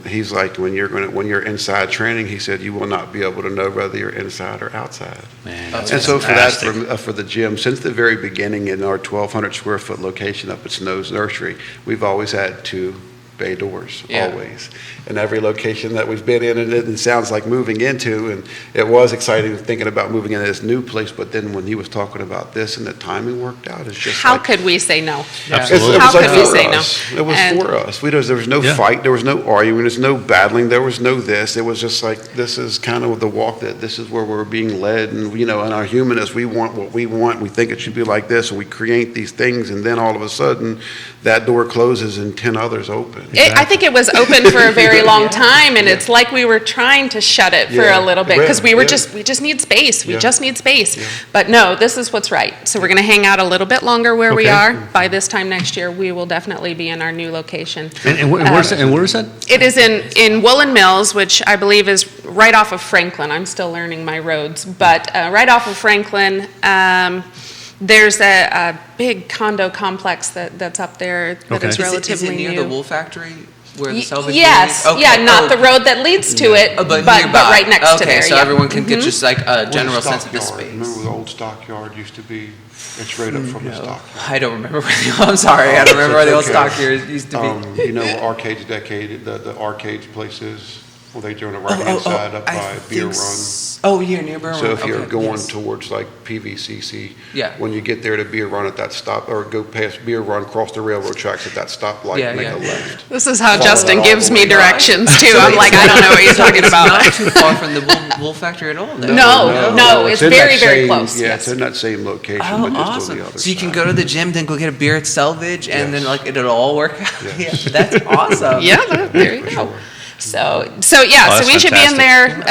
he's like, when you're inside training, he said, you will not be able to know whether you're inside or outside. Man, and so for the gym, since the very beginning in our 1,200 square foot location up at Snow's Nursery, we've always had 2 bay doors, always. And every location that we've been in, and it sounds like moving into, and it was exciting thinking about moving into this new place, but then when he was talking about this and the timing worked out, it's just how could we say no? Absolutely. How could we say no? It was for us. There was no fight, there was no arguing, there's no battling, there was no this. It was just like, this is kind of the walk, that this is where we're being led, and in our humanness, we want what we want, we think it should be like this, and we create these things, and then all of a sudden, that door closes and 10 others open. I think it was open for a very long time, and it's like we were trying to shut it for a little bit because we just need space. We just need space. But no, this is what's right. So we're going to hang out a little bit longer where we are. By this time next year, we will definitely be in our new location. And where is that? It is in Woolen Mills, which I believe is right off of Franklin. I'm still learning my roads, but right off of Franklin. There's a big condo complex that's up there that is relatively Is it near new. the wool factory where the salvage yes, not the road that leads to it, but right next to there. So everyone can get just like a general sense of the space. Remember where the old stockyard used to be? It's right up from the stockyard. I don't remember I'm sorry, I don't remember where the old stockyard used to be. Where Arcades Decade, the Arcades places, well, they turn the right-hand side up by Beer Run. Oh, yeah, near Beer Run. So if you're going towards like PVCC, when you get there to Beer Run at that stop, or go past Beer Run, cross the railroad tracks at that stoplight, make a left. This is how Justin gives me directions too. I'm like, I don't know what you're talking about. It's not too far from the wool factory at all. No, it's very, very close. Yeah, it's in that same location, but just on the other side. So you can go to the gym, then go get a beer at Salvage, and then like it'll all work out. Yeah, that's awesome. Yeah, there you go. So we should be in there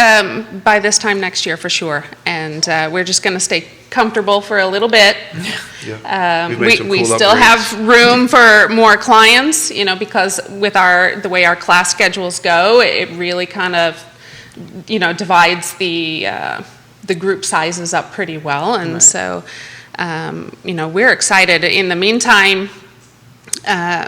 by this time next year for sure, and we're just going to stay comfortable for a little bit. We still have room for more clients, because with the way our class schedules go, it really kind of divides the group sizes up pretty well, and so we're excited. In the meantime,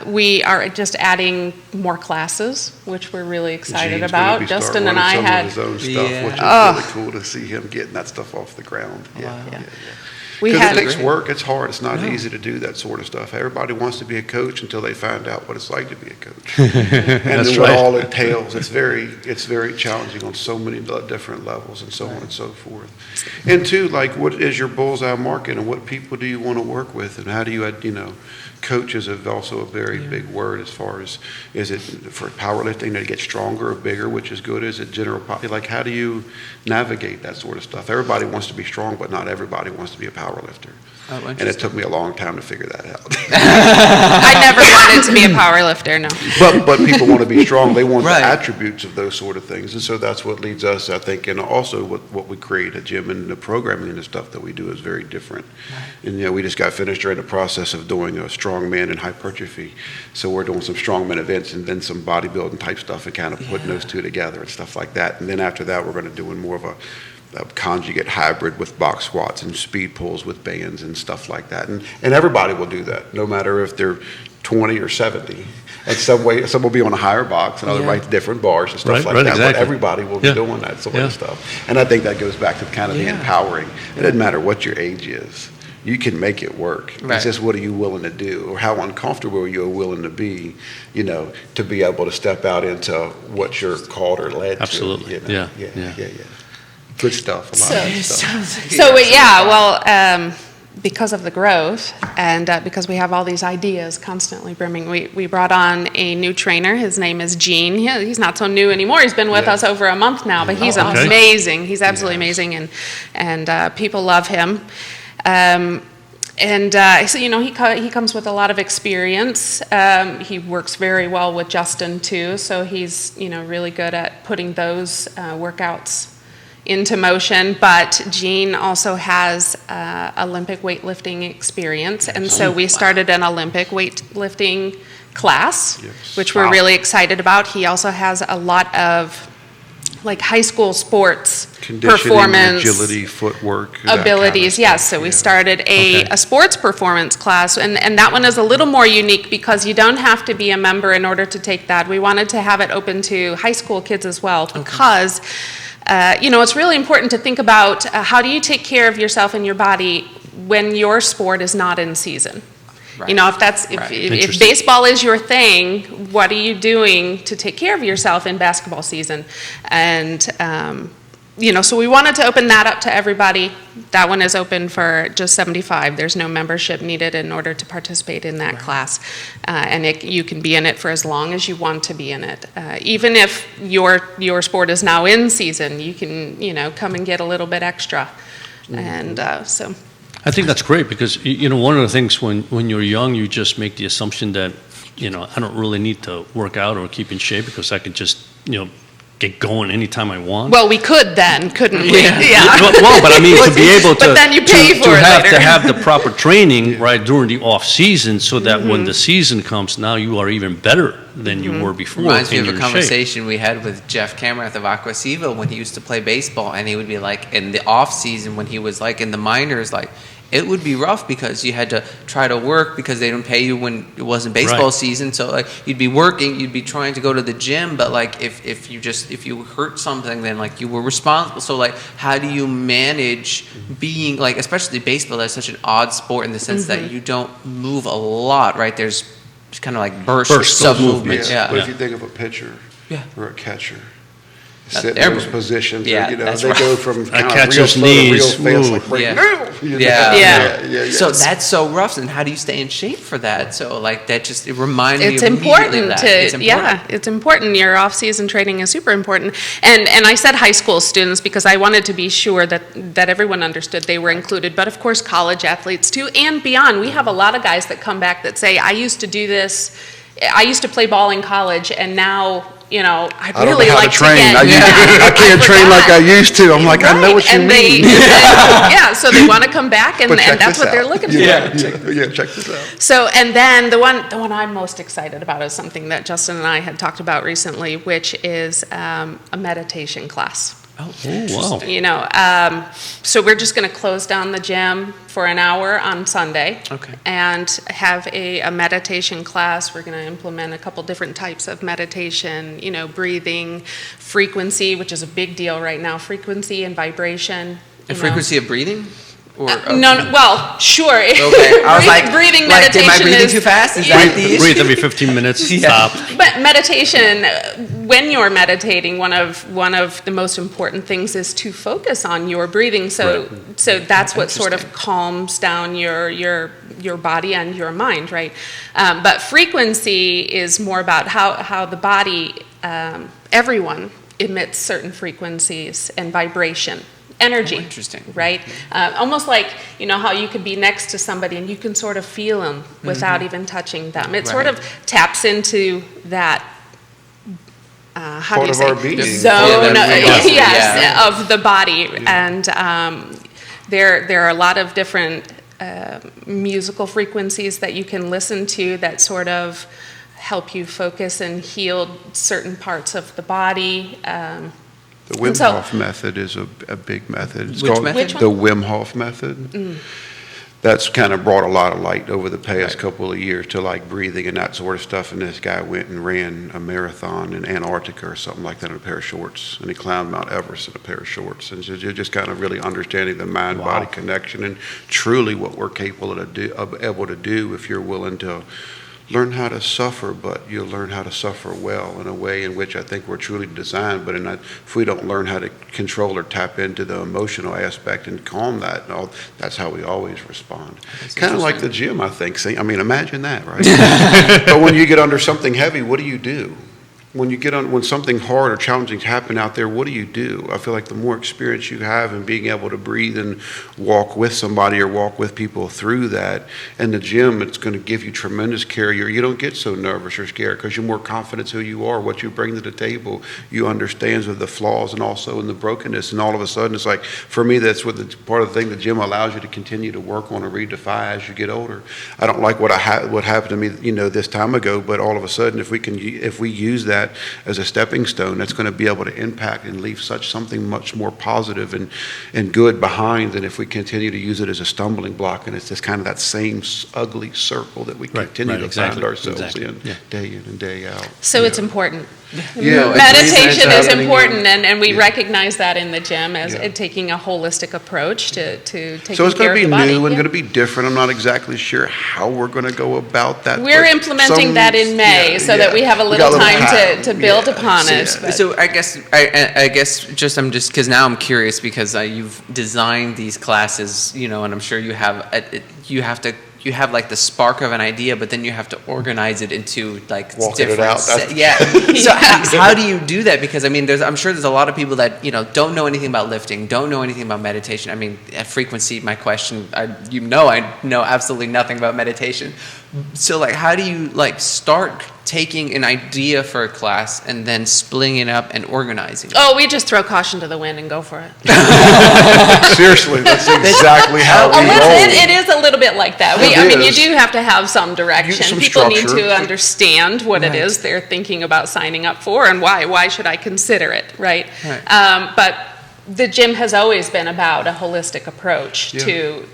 we are just adding more classes, which we're really excited about. Justin and I had his own stuff, which is really cool to see him getting that stuff off the ground. We Because had it takes work, it's hard, it's not easy to do that sort of stuff. Everybody wants to be a coach until they find out what it's like to be a coach. And then what all it entails, it's very challenging on so many different levels and so on and so forth. And two, like, what is your bullseye market and what people do you want to work with and how do you, coach is also a very big word as far as, is it for powerlifting to get stronger or bigger, which is good? Is it general, like how do you navigate that sort of stuff? Everybody wants to be strong, but not everybody wants to be a power lifter. Oh, and it took me a long time to figure that out. I never wanted to be a power lifter, no. But people want to be strong. They want Right. the attributes of those sort of things. And so that's what leads us, I think, and also what we create at gym and the programming and the stuff that we do is very different. Right. And, we just got finished during the process of doing a strongman and hypertrophy. So we're doing some strongman events and then some bodybuilding type stuff and kind of putting those two together and stuff like that. And then after that, we're going to do more of a conjugate hybrid with box squats and speed pulls with bands and stuff like that. And everybody will do that, no matter if they're 20 or 70. And some will be on a higher box and other different bars and stuff like that. Exactly. But everybody will be doing that sort of stuff. And I think that goes back to kind of the empowering. It doesn't matter what your age is. You can make it work. Right. It's just what are you willing to do or how uncomfortable you're willing to be, to be able to step out into what you're called or led Absolutely. to. Yeah. Good stuff. A lot of good stuff. Because of the growth and because we have all these ideas constantly brimming, we brought on a new trainer. His name is Gene. He's not so new anymore. He's been with us over a month now, but he's amazing. He's absolutely amazing, and people love him. So, he comes with a lot of experience. He works very well with Justin too, so he's, really good at putting those workouts into motion. But Gene also has Olympic weightlifting experience, and so we started an Olympic weightlifting class, which we're really excited about. He also has a lot of high school sports performance, agility, footwork, abilities. Kind of yes, so we started a sports performance class, and that one is a little more unique because you don't have to be a member in order to take that. We wanted to have it open to high school kids as well because it's really important to think about how do you take care of yourself and your body when your sport is not in season. Right. If baseball is your thing, what are you doing to take care of yourself in basketball season? And so we wanted to open that up to everybody. That one is open for just $75. There's no membership needed in order to participate in that class, and you can be in it for as long as you want to be in it. Even if your sport is now in season, you can come and get a little bit extra, and so. I think that's great because, one of the things when you're young, you just make the assumption that, I don't really need to work out or keep in shape because I can just, get going anytime I want. Well, we could then, couldn't we? Yeah. Well, but I mean, to be able to, but then you pay for it later. To have the proper training, right, during the off season so that when the season comes, now you are even better than you were before. Reminds me of a conversation we had with Jeff Cameron of Aqua CVille when he used to play baseball, and he would be like, in the off season when he was like in the minors, like, it would be rough because you had to try to work because they didn't pay you when it wasn't baseball season. So like you'd be working, you'd be trying to go to the gym, but like if you hurt something, then like you were responsible. So like how do you manage being like, especially baseball, that's such an odd sport in the sense that you don't move a lot, right? There's kind of like bursts of movement. But if you think of a pitcher or a catcher, sit in those positions, they go from kind of real slow to real fast, like right now. So that's so rough. And how do you stay in shape for that? So like that just, it reminds me it's immediately important of that. it's important. Your off-season training is super important. And I said high school students because I wanted to be sure that everyone understood they were included. But of course, college athletes too, and beyond. We have a lot of guys that come back that say, I used to do this, I used to play ball in college, and now I'd really like to train. get. I can't train like I used to. I'm like, I know what you mean. So they want to come back, and that's what they're looking for. Check this out. So, and then the one I'm most excited about is something that Justin and I had talked about recently, which is a meditation class. Oh, wow. So we're just going to close down the gym for an hour on Sunday and have a meditation class. We're going to implement a couple different types of meditation, breathing, frequency, which is a big deal right now, frequency and vibration. And frequency of breathing? No, well, sure. Okay. I was like, breathing like, meditation am I breathing is too fast? Is that the issue? Breathe every 15 minutes, Yeah. stop. But meditation, when you're meditating, one of the most important things is to focus on your breathing. So that's what sort of calms down your body and your mind, right? But frequency is more about how the body, everyone emits certain frequencies and vibration. Energy, interesting. Right? Almost like, how you could be next to somebody and you can sort of feel them without even touching them. It sort of taps into that, how do you say? Part of our being. Zone, Yeah. of the body. And there are a lot of different musical frequencies that you can listen to that sort of help you focus and heal certain parts of the body. The Wim Hof Method is a big method. It's called Which one? the Wim Hof Method. That's kind of brought a lot of light over the past couple of years to like breathing and that sort of stuff. And this guy went and ran a marathon in Antarctica or something like that in a pair of shorts. And he climbed Mount Everest in a pair of shorts. And so you're just kind of really understanding the mind-body connection and truly what we're capable of able to do if you're willing to learn how to suffer, but you'll learn how to suffer well in a way in which I think we're truly designed. But if we don't learn how to control or tap into the emotional aspect and calm that, that's how we always respond. Kind of like the gym, I think. See, I mean, imagine that, right? But when you get under something heavy, what do? When something hard or challenging happen out there, what do? I feel like the more experience you have in being able to breathe and walk with somebody or walk with people through that, in the gym, it's going to give you tremendous care. You don't get so nervous or scared because you're more confident who you are, what you bring to the table. You understand of the flaws and also in the brokenness, and all of a sudden it's like, for me, that's part of the thing the gym allows you to continue to work on and redefine as you get older. I don't like what happened to me, this time ago, but all of a sudden, if we use that as a stepping stone, that's going to be able to impact and leave something much more positive and good behind than if we continue to use it as a stumbling block. And it's just kind of that same ugly circle that we continue to find ourselves in day in and day out. So it's important. Yeah, Meditation is important, and we recognize that in the gym as taking a holistic approach to taking care of the body. So it's going to be new and going to be different. I'm not exactly sure how we're going to go about that. We're implementing that in May so that we have a little time to build upon it. So I guess just because now I'm curious because you've designed these classes, and I'm sure you have like the spark of an idea, but then you have to organize it into like Walking different. it out. So how do you do that? Because I'm sure there's a lot of people that don't know anything about lifting, don't know anything about meditation. I mean, at frequency, my question, I know absolutely nothing about meditation. So like, how do you like start taking an idea for a class and then splitting it up and organizing it? Oh, we just throw caution to the wind and go for it. Seriously, that's exactly how we roll. It is a little bit like that. You do have to have some direction. Some People need structure. to understand what it is they're thinking about signing up for and why. Why should I consider it, right? But the gym has always been about a holistic approach to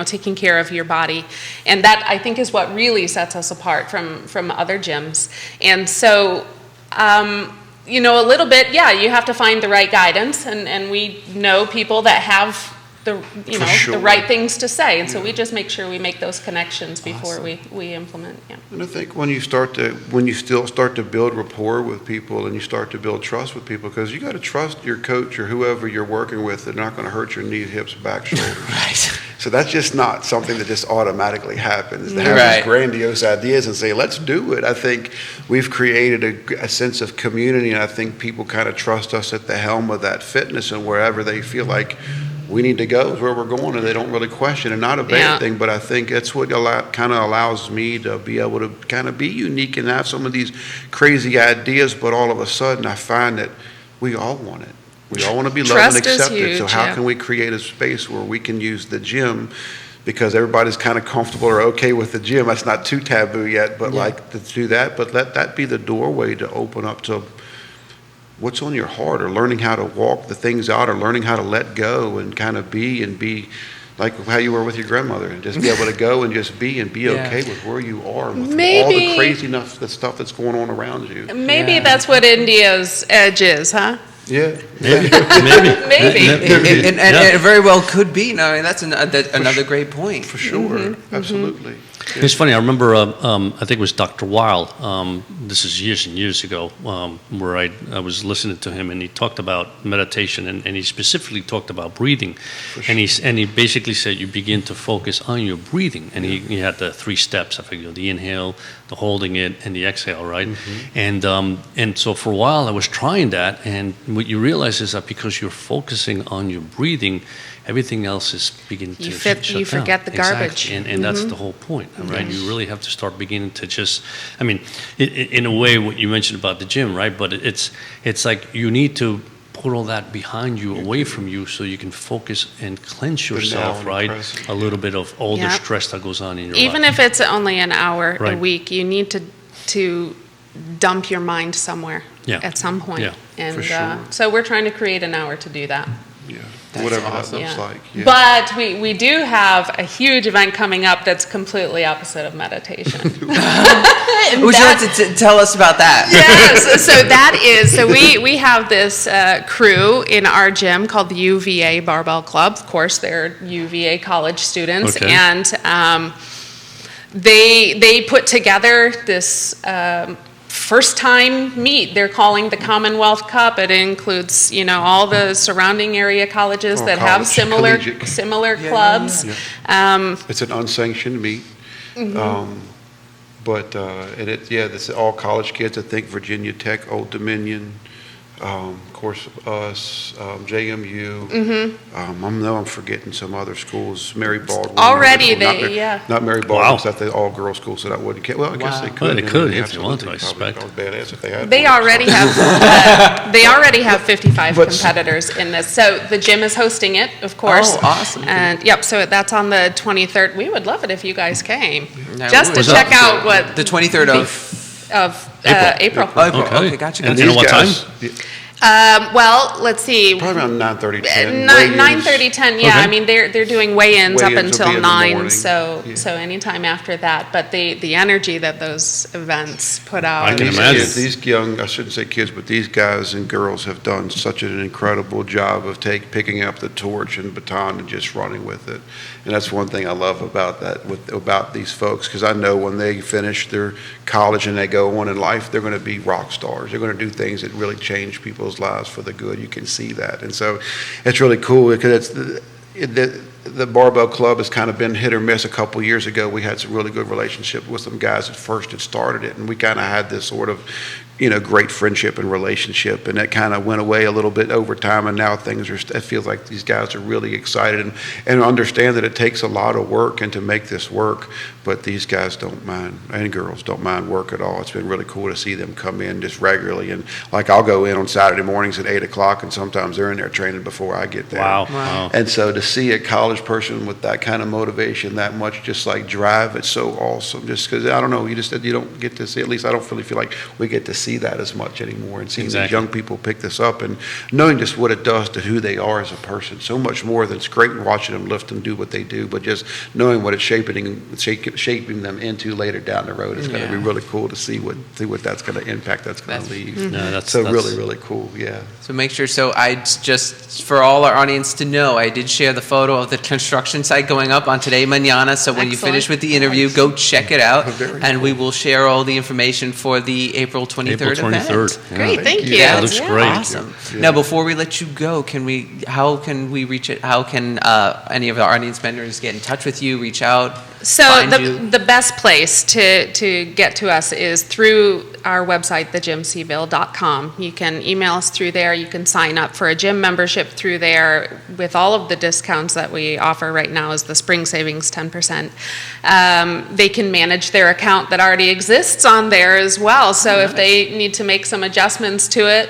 taking care of your body, and that I think is what really sets us apart from other gyms. And so, a little bit, you have to find the right guidance, and we know people that have the right things to say, and so we just make sure we make those connections before we implement. And I think when you still start to build rapport with people and you start to build trust with people, because you got to trust your coach or whoever you're working with, they're not going to hurt your knees, hips, back, shoulders. Right. So that's just not something that just automatically happens. To have these grandiose ideas and say, let's do it. I think we've created a sense of community, and I think people kind of trust us at the helm of that fitness, and wherever they feel like we need to go is where we're going, and they don't really question it. Not a bad thing, but I think that's what kind of allows me to be able to kind of be unique and have some of these crazy ideas, but all of a sudden I find that we all want it. We all want to be loved and accepted. Huge, so how can we create a space where we can use the gym, because everybody's kind of comfortable or okay with the gym. That's not too taboo yet, but like to do that, but let that be the doorway to open up to what's on your heart, or learning how to walk the things out, or learning how to let go and kind of be like how you were with your grandmother, and just be able to go and just be okay with where you are and with all the crazy enough the stuff that's going on around you. Maybe that's what India's edge is, huh? Yeah. Maybe. Maybe. And it very well could be. No, I mean, that's another great point. For sure, absolutely. It's funny, I remember, I think it was Dr. Weil, this is years and years ago, where I was listening to him, and he talked about meditation, and he specifically talked about breathing. And he basically said you begin to focus on your breathing. And he had the 3 steps, I think, the inhale, the holding it, and the exhale, right? And so for a while I was trying that, and what you realize is that because you're focusing on your breathing, everything else is beginning to shut down. You forget the garbage. Exactly. And that's the whole point, right? You really have to start beginning to just, I mean, in a way, what you mentioned about the gym, right? But it's like you need to put all that behind you, away from you, so you can focus and cleanse yourself, right? A little bit of all the stress that goes on in your life. Even if it's only an hour a Right. week, you need to dump your mind somewhere at some point. Yeah, and for sure. So we're trying to create an hour to do that. Yeah, whatever awesome. that looks like. Yeah. But we do have a huge event coming up that's completely opposite of meditation. Would you like to tell us about that? Yes, so that is, so we have this crew in our gym called the UVA Barbell Club. Of course, they're UVA college students, Okay. and they put together this first time meet. They're calling the Commonwealth Cup. It includes, all the surrounding area colleges that have college, similar clubs. It's an unsanctioned meet. But this is all college kids. I think Virginia Tech, Old Dominion, of course us, JMU. I know I'm forgetting some other schools. Mary Baldwin. Already not Mary Baldwin. Because that's the all-girls school, so that wouldn't count. Well, I guess they could. Well, they could if they Absolutely. wanted to, I suspect. Probably badass if they had. They one. already have 55 competitors in this. So the gym is hosting it, of course. Oh, awesome. And so that's on the 23rd. We would love it if you guys came, No, just to we would check love out to. what The 23rd of April. April. Okay, gotcha. And These what time? guys- Well, let's see. Probably around 9:30, 10. 9:30, 10. Yeah, Okay. I mean they're doing weigh-ins up Weigh-ins will until be in the 9. morning. So Yeah. so anytime after that. But the energy that those events put out. I can These imagine. kids, these young, I shouldn't say kids, but these guys and girls have done such an incredible job of picking up the torch and baton and just running with it. And that's one thing I love about about these folks, because I know when they finish their college and they go on in life, they're going to be rock stars. They're going to do things that really change people's lives for the good. You can see that. And so it's really cool because the Barbell Club has kind of been hit or miss. A couple years ago, we had some really good relationship with some guys that first had started it, and we kind of had this sort of, great friendship and relationship, and that kind of went away a little bit over time, and now it feels like these guys are really excited and understand that it takes a lot of work and to make this work, but these guys don't mind, and girls don't mind work at all. It's been really cool to see them come in just regularly, and like I'll go in on Saturday mornings at 8 o'clock, and sometimes they're in there training before I get there. Wow. And so to see a college person with that kind of motivation, that much just like drive, it's so awesome. Just because, I don't know, you don't get to see, at least I don't really feel like we get to see that as much anymore, and seeing these young people pick this up and knowing just what it does to who they are as a person. So much more than it's great watching them lift and do what they do, but just knowing what it's shaping them into later down the road is going to be really cool to see what that's going to impact, that's going to leave. Yeah, that's really, really cool, yeah. So make sure, I just, for all our audience to know, I did share the photo of the construction site going up on today, Mañana, so when you Excellent. finish with the interview, go check it out, Very and cool. we will share all the information for the April 23rd April 23rd. event. Yeah. Great, thank you. That looks great. Awesome. Yeah. Now, before we let you go, how can we reach it? How can any of our audience members get in touch with you, reach out, So find you? the best place to get to us is through our website, thegymcville.com. You can email us through there. You can sign up for a gym membership through there with all of the discounts that we offer right now as the spring savings 10%. They can manage their account that already exists on there as well. So if they need to make some adjustments to it,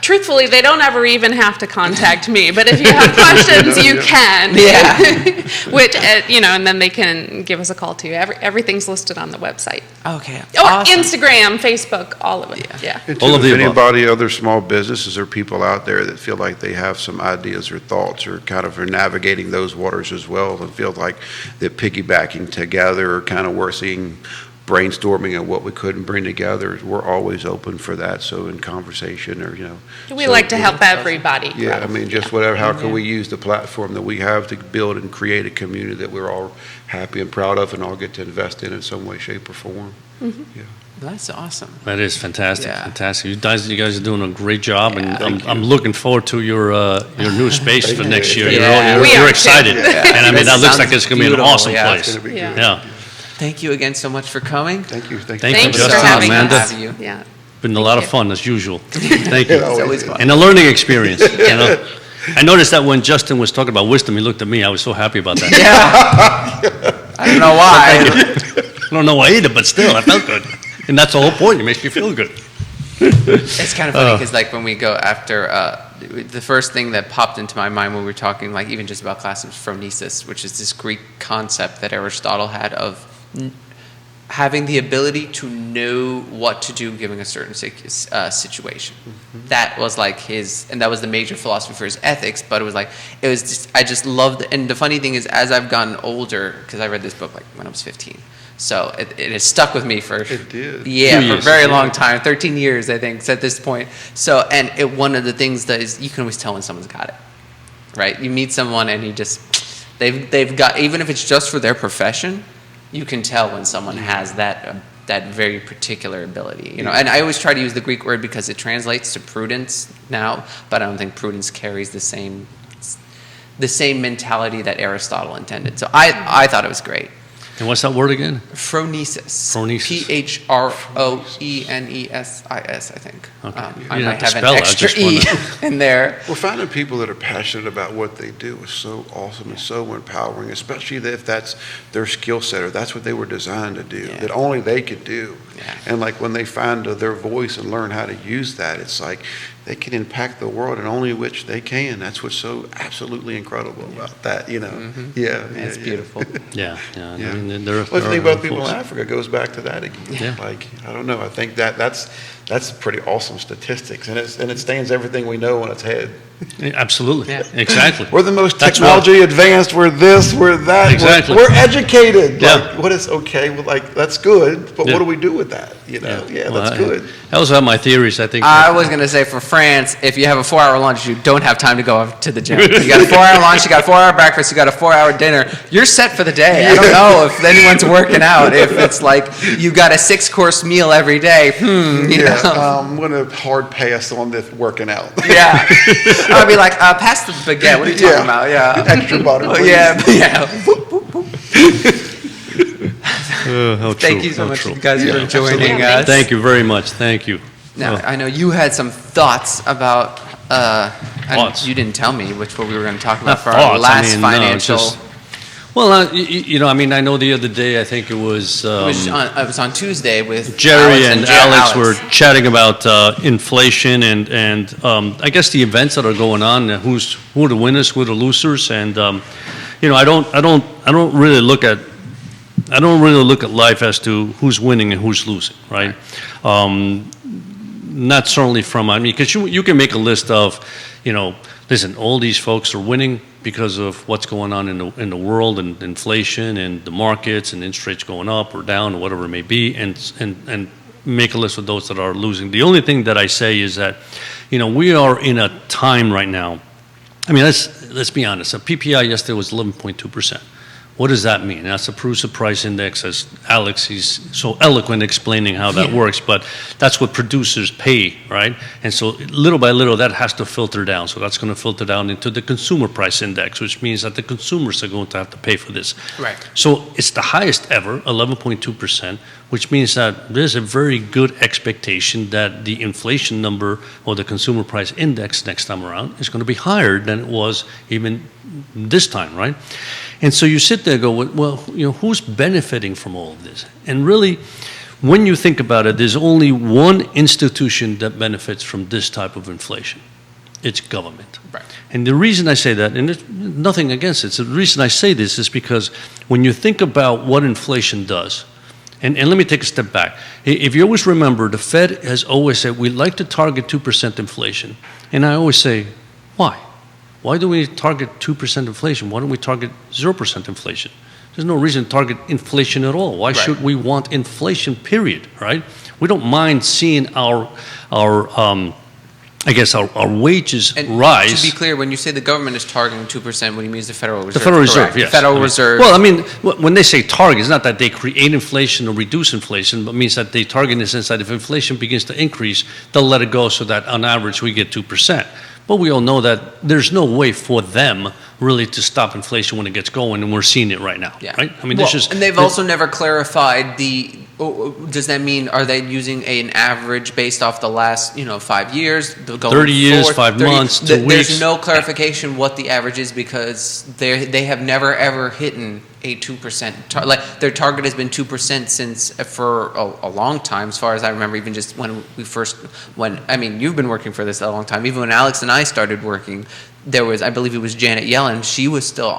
truthfully, they don't ever even have to contact me. But if you have questions, you can. Yeah. Which, and then they can give us a call too. Everything's listed on the website. Okay. Oh, awesome. Instagram, Facebook, all of it. Yeah. And All too, of the if above. anybody, other small businesses or people out there that feel like they have some ideas or thoughts or kind of are navigating those waters as well and feel like they're piggybacking together or kind of we're seeing brainstorming and what we couldn't bring together, we're always open for that. So in conversation or, We like to help everybody. Yeah, I mean, just whatever, how can we use the platform that we have to build and create a community that we're all happy and proud of and all get to invest in some way, shape, or form. Yeah. That's awesome. That is fantastic, Yeah. fantastic. You guys are doing a great job, and Thank I'm looking forward to your new space for next year. Yeah. We You're are excited, and I mean that looks like it's going to be an Beautiful, awesome yeah. place. It's gonna be good. Yeah, Thank you again so much for coming. Thank you. Thank Thanks you, for Justin, having Amanda. us. Have you. Yeah. Been a lot of fun as usual. Thank you, It's always fun. and a learning experience. I noticed that when Justin was talking about wisdom, he looked at me. I was so happy about that. Yeah. I don't know why. I don't know why either, but still, I felt good, and that's the whole point. It makes you feel good. It's kind of funny because like when we go after, the first thing that popped into my mind when we were talking, like even just about class, was phronesis, which is this Greek concept that Aristotle had of having the ability to know what to do given a certain situation. That was like his, and that was the major philosophy for his ethics. But it was just, I just loved. And the funny thing is, as I've gotten older, because I read this book like when I was 15. So it has stuck with me for It did. for a very long time, 13 years I think at this point. So one of the things that is, you can always tell when someone's got it, right? You meet someone and they've got, even if it's just for their profession, you can tell when someone has that very particular ability, And I always try to use the Greek word because it translates to prudence now, but I don't think prudence carries the same mentality that Aristotle intended. So I thought it was great. And what's that word again? Phronesis. Phronesis. Phronesis, I think. Okay. I You might have to have an spell it, I extra just E wondered. in there. Well, finding people that are passionate about what they do is so awesome and so empowering, especially if that's their skill set or that's what they were designed to do, that only they could do. Yeah. And like when they find their voice and learn how to use that, it's like they can impact the world in only which they can. That's what's so absolutely incredible about that, It's beautiful. Yeah. Yeah. I mean, Well, the thing about people in Africa goes back to that again. Yeah. Like, I don't know. I think that's pretty awesome statistics, and it stands everything we know on its head. Absolutely. Yeah. Exactly. We're the most That's technology advanced. We're this. We're that. Exactly. We're educated. Yeah. Like, what is okay? Well, like that's good, but Yeah. what do we do with that? Well, That's good. I also have my theories. I think. I was going to say for France, if you have a 4-hour lunch, you don't have time to go up to the gym. You got a 4-hour lunch, you got a 4-hour breakfast, you got a 4-hour dinner. You're set for the day. I don't know if anyone's working out. If it's like you got a 6-course meal every day, I'm gonna hard pass on this working out. Yeah. I'd be like, pass the baguette. What are you talking about? Yeah. Extra butter. Oh, please. yeah. How Thank true, you so how much, true. you guys, for joining absolutely. us. Thank you very much. Thank you. Now, Oh. I know you had some thoughts about, and Thoughts? you didn't tell me what we were going to talk about Not for our thoughts, I last mean, no, financial. Well, I mean, I know the other day, I think it was, It was on Tuesday with Jerry Alex and Alex were chatting about inflation and I guess the events that are going on, who are the winners, who are the losers, and I don't really look at life as to who's winning and who's losing, right? Not certainly because you can make a list of, listen, all these folks are winning because of what's going on in the world and inflation and the markets and interest rates going up or down or whatever it may be, and make a list of those that are losing. The only thing that I say is that, we are in a time right now. I mean, let's be honest. A PPI yesterday was 11.2%. What does that mean? That's the producer price index, as Alex, he's so eloquent explaining how that works, but that's what producers pay, right? And so little by little, that has to filter down. So that's going to filter down into the consumer price index, which means that the consumers are going to have to pay for this. Right. So it's the highest ever, 11.2%, which means that there's a very good expectation that the inflation number or the consumer price index next time around is going to be higher than it was even this time, right? And so you sit there and go, well, who's benefiting from all of this? And really, when you think about it, there's only one institution that benefits from this type of inflation. It's government. Right. And the reason I say that, and there's nothing against it, the reason I say this is because when you think about what inflation does, and let me take a step back. If you always remember, the Fed has always said, we like to target 2% inflation. And I always say, why? Why do we target 2% inflation? Why don't we target 0% inflation? There's no reason to target inflation at all. Why should we want inflation, period, right? We don't mind seeing our wages rise. To be clear, when you say the government is targeting 2%, what do you mean is the Federal Reserve? The Federal Reserve, yes. The Federal Reserve. Well, I mean, when they say target, it's not that they create inflation or reduce inflation, but means that they target in the sense that if inflation begins to increase, they'll let it go so that on average we get 2%. But we all know that there's no way for them really to stop inflation when it gets going, and we're seeing it right now, right? I mean, and they've also never clarified does that mean, are they using an average based off the last, 5 years? 30 years, 5 months, 2 weeks? There's no clarification what the average is because they have never ever hit a 2%. Like their target has been 2% for a long time, as far as I remember. Even just when you've been working for this a long time. Even when Alex and I started working, there was, I believe it was Janet Yellen. She was still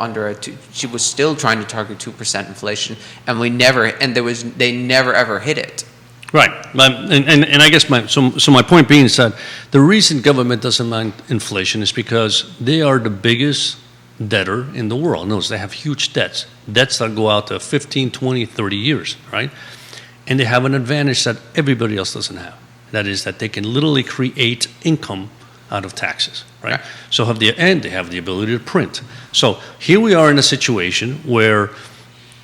she was still trying to target 2% inflation, and they never ever hit it. Right, and I guess my point being is that the reason government doesn't mind inflation is because they are the biggest debtor in the world. Notice they have huge debts that go out to 15, 20, 30 years, right? And they have an advantage that everybody else doesn't have. That is that they can literally create income out of taxes, right? So they have the ability to print. So here we are in a situation where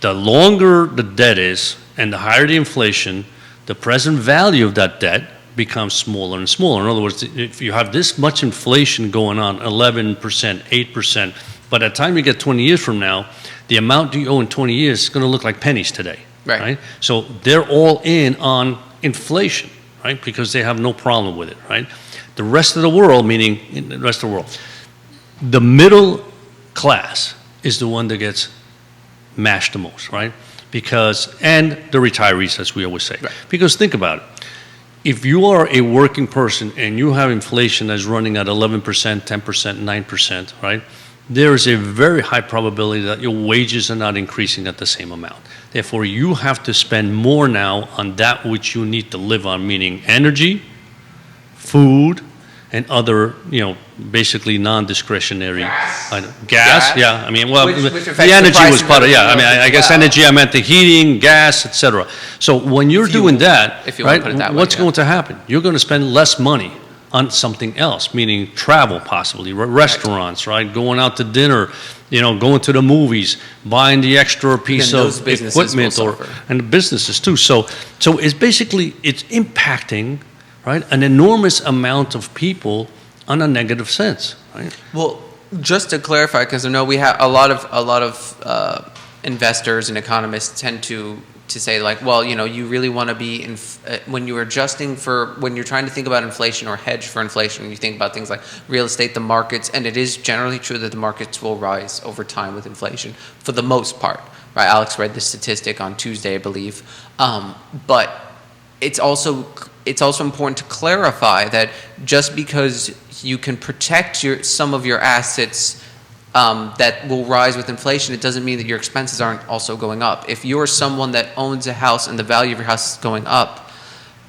the longer the debt is and the higher the inflation, the present value of that debt becomes smaller and smaller. In other words, if you have this much inflation going on, 11%, 8%, by the time you get 20 years from now, the amount you owe in 20 years is going to look like pennies today, right? So they're all in on inflation, right? Because they have no problem with it, right? The rest of the world, meaning the rest of the world, the middle class is the one that gets mashed the most, right? And the retirees, as we always say. Right. Because think about it. If you are a working person and you have inflation that's running at 11%, 10%, 9%, right? There is a very high probability that your wages are not increasing at the same amount. Therefore, you have to spend more now on that which you need to live on, meaning energy, food, and other, basically non-discretionary items. Gas, yeah. I mean, the energy was part of, I mean, I guess energy, I meant the heating, gas, etc. So when you're doing that, right, what's going to happen? You're going to spend less money on something else, meaning travel possibly, restaurants, right? Going out to dinner, going to the movies, buying the extra piece of equipment, and the businesses too. So it's basically, it's impacting, right, an enormous amount of people on a negative sense, right? Well, just to clarify, because I know we have a lot of investors and economists tend to say, like, well, you really want to be when you're when you're trying to think about inflation or hedge for inflation, you think about things like real estate, the markets, and it is generally true that the markets will rise over time with inflation for the most part, right? Alex read the statistic on Tuesday, I believe, but it's also important to clarify that just because you can protect some of your assets that will rise with inflation, it doesn't mean that your expenses aren't also going up. If you're someone that owns a house and the value of your house is going up,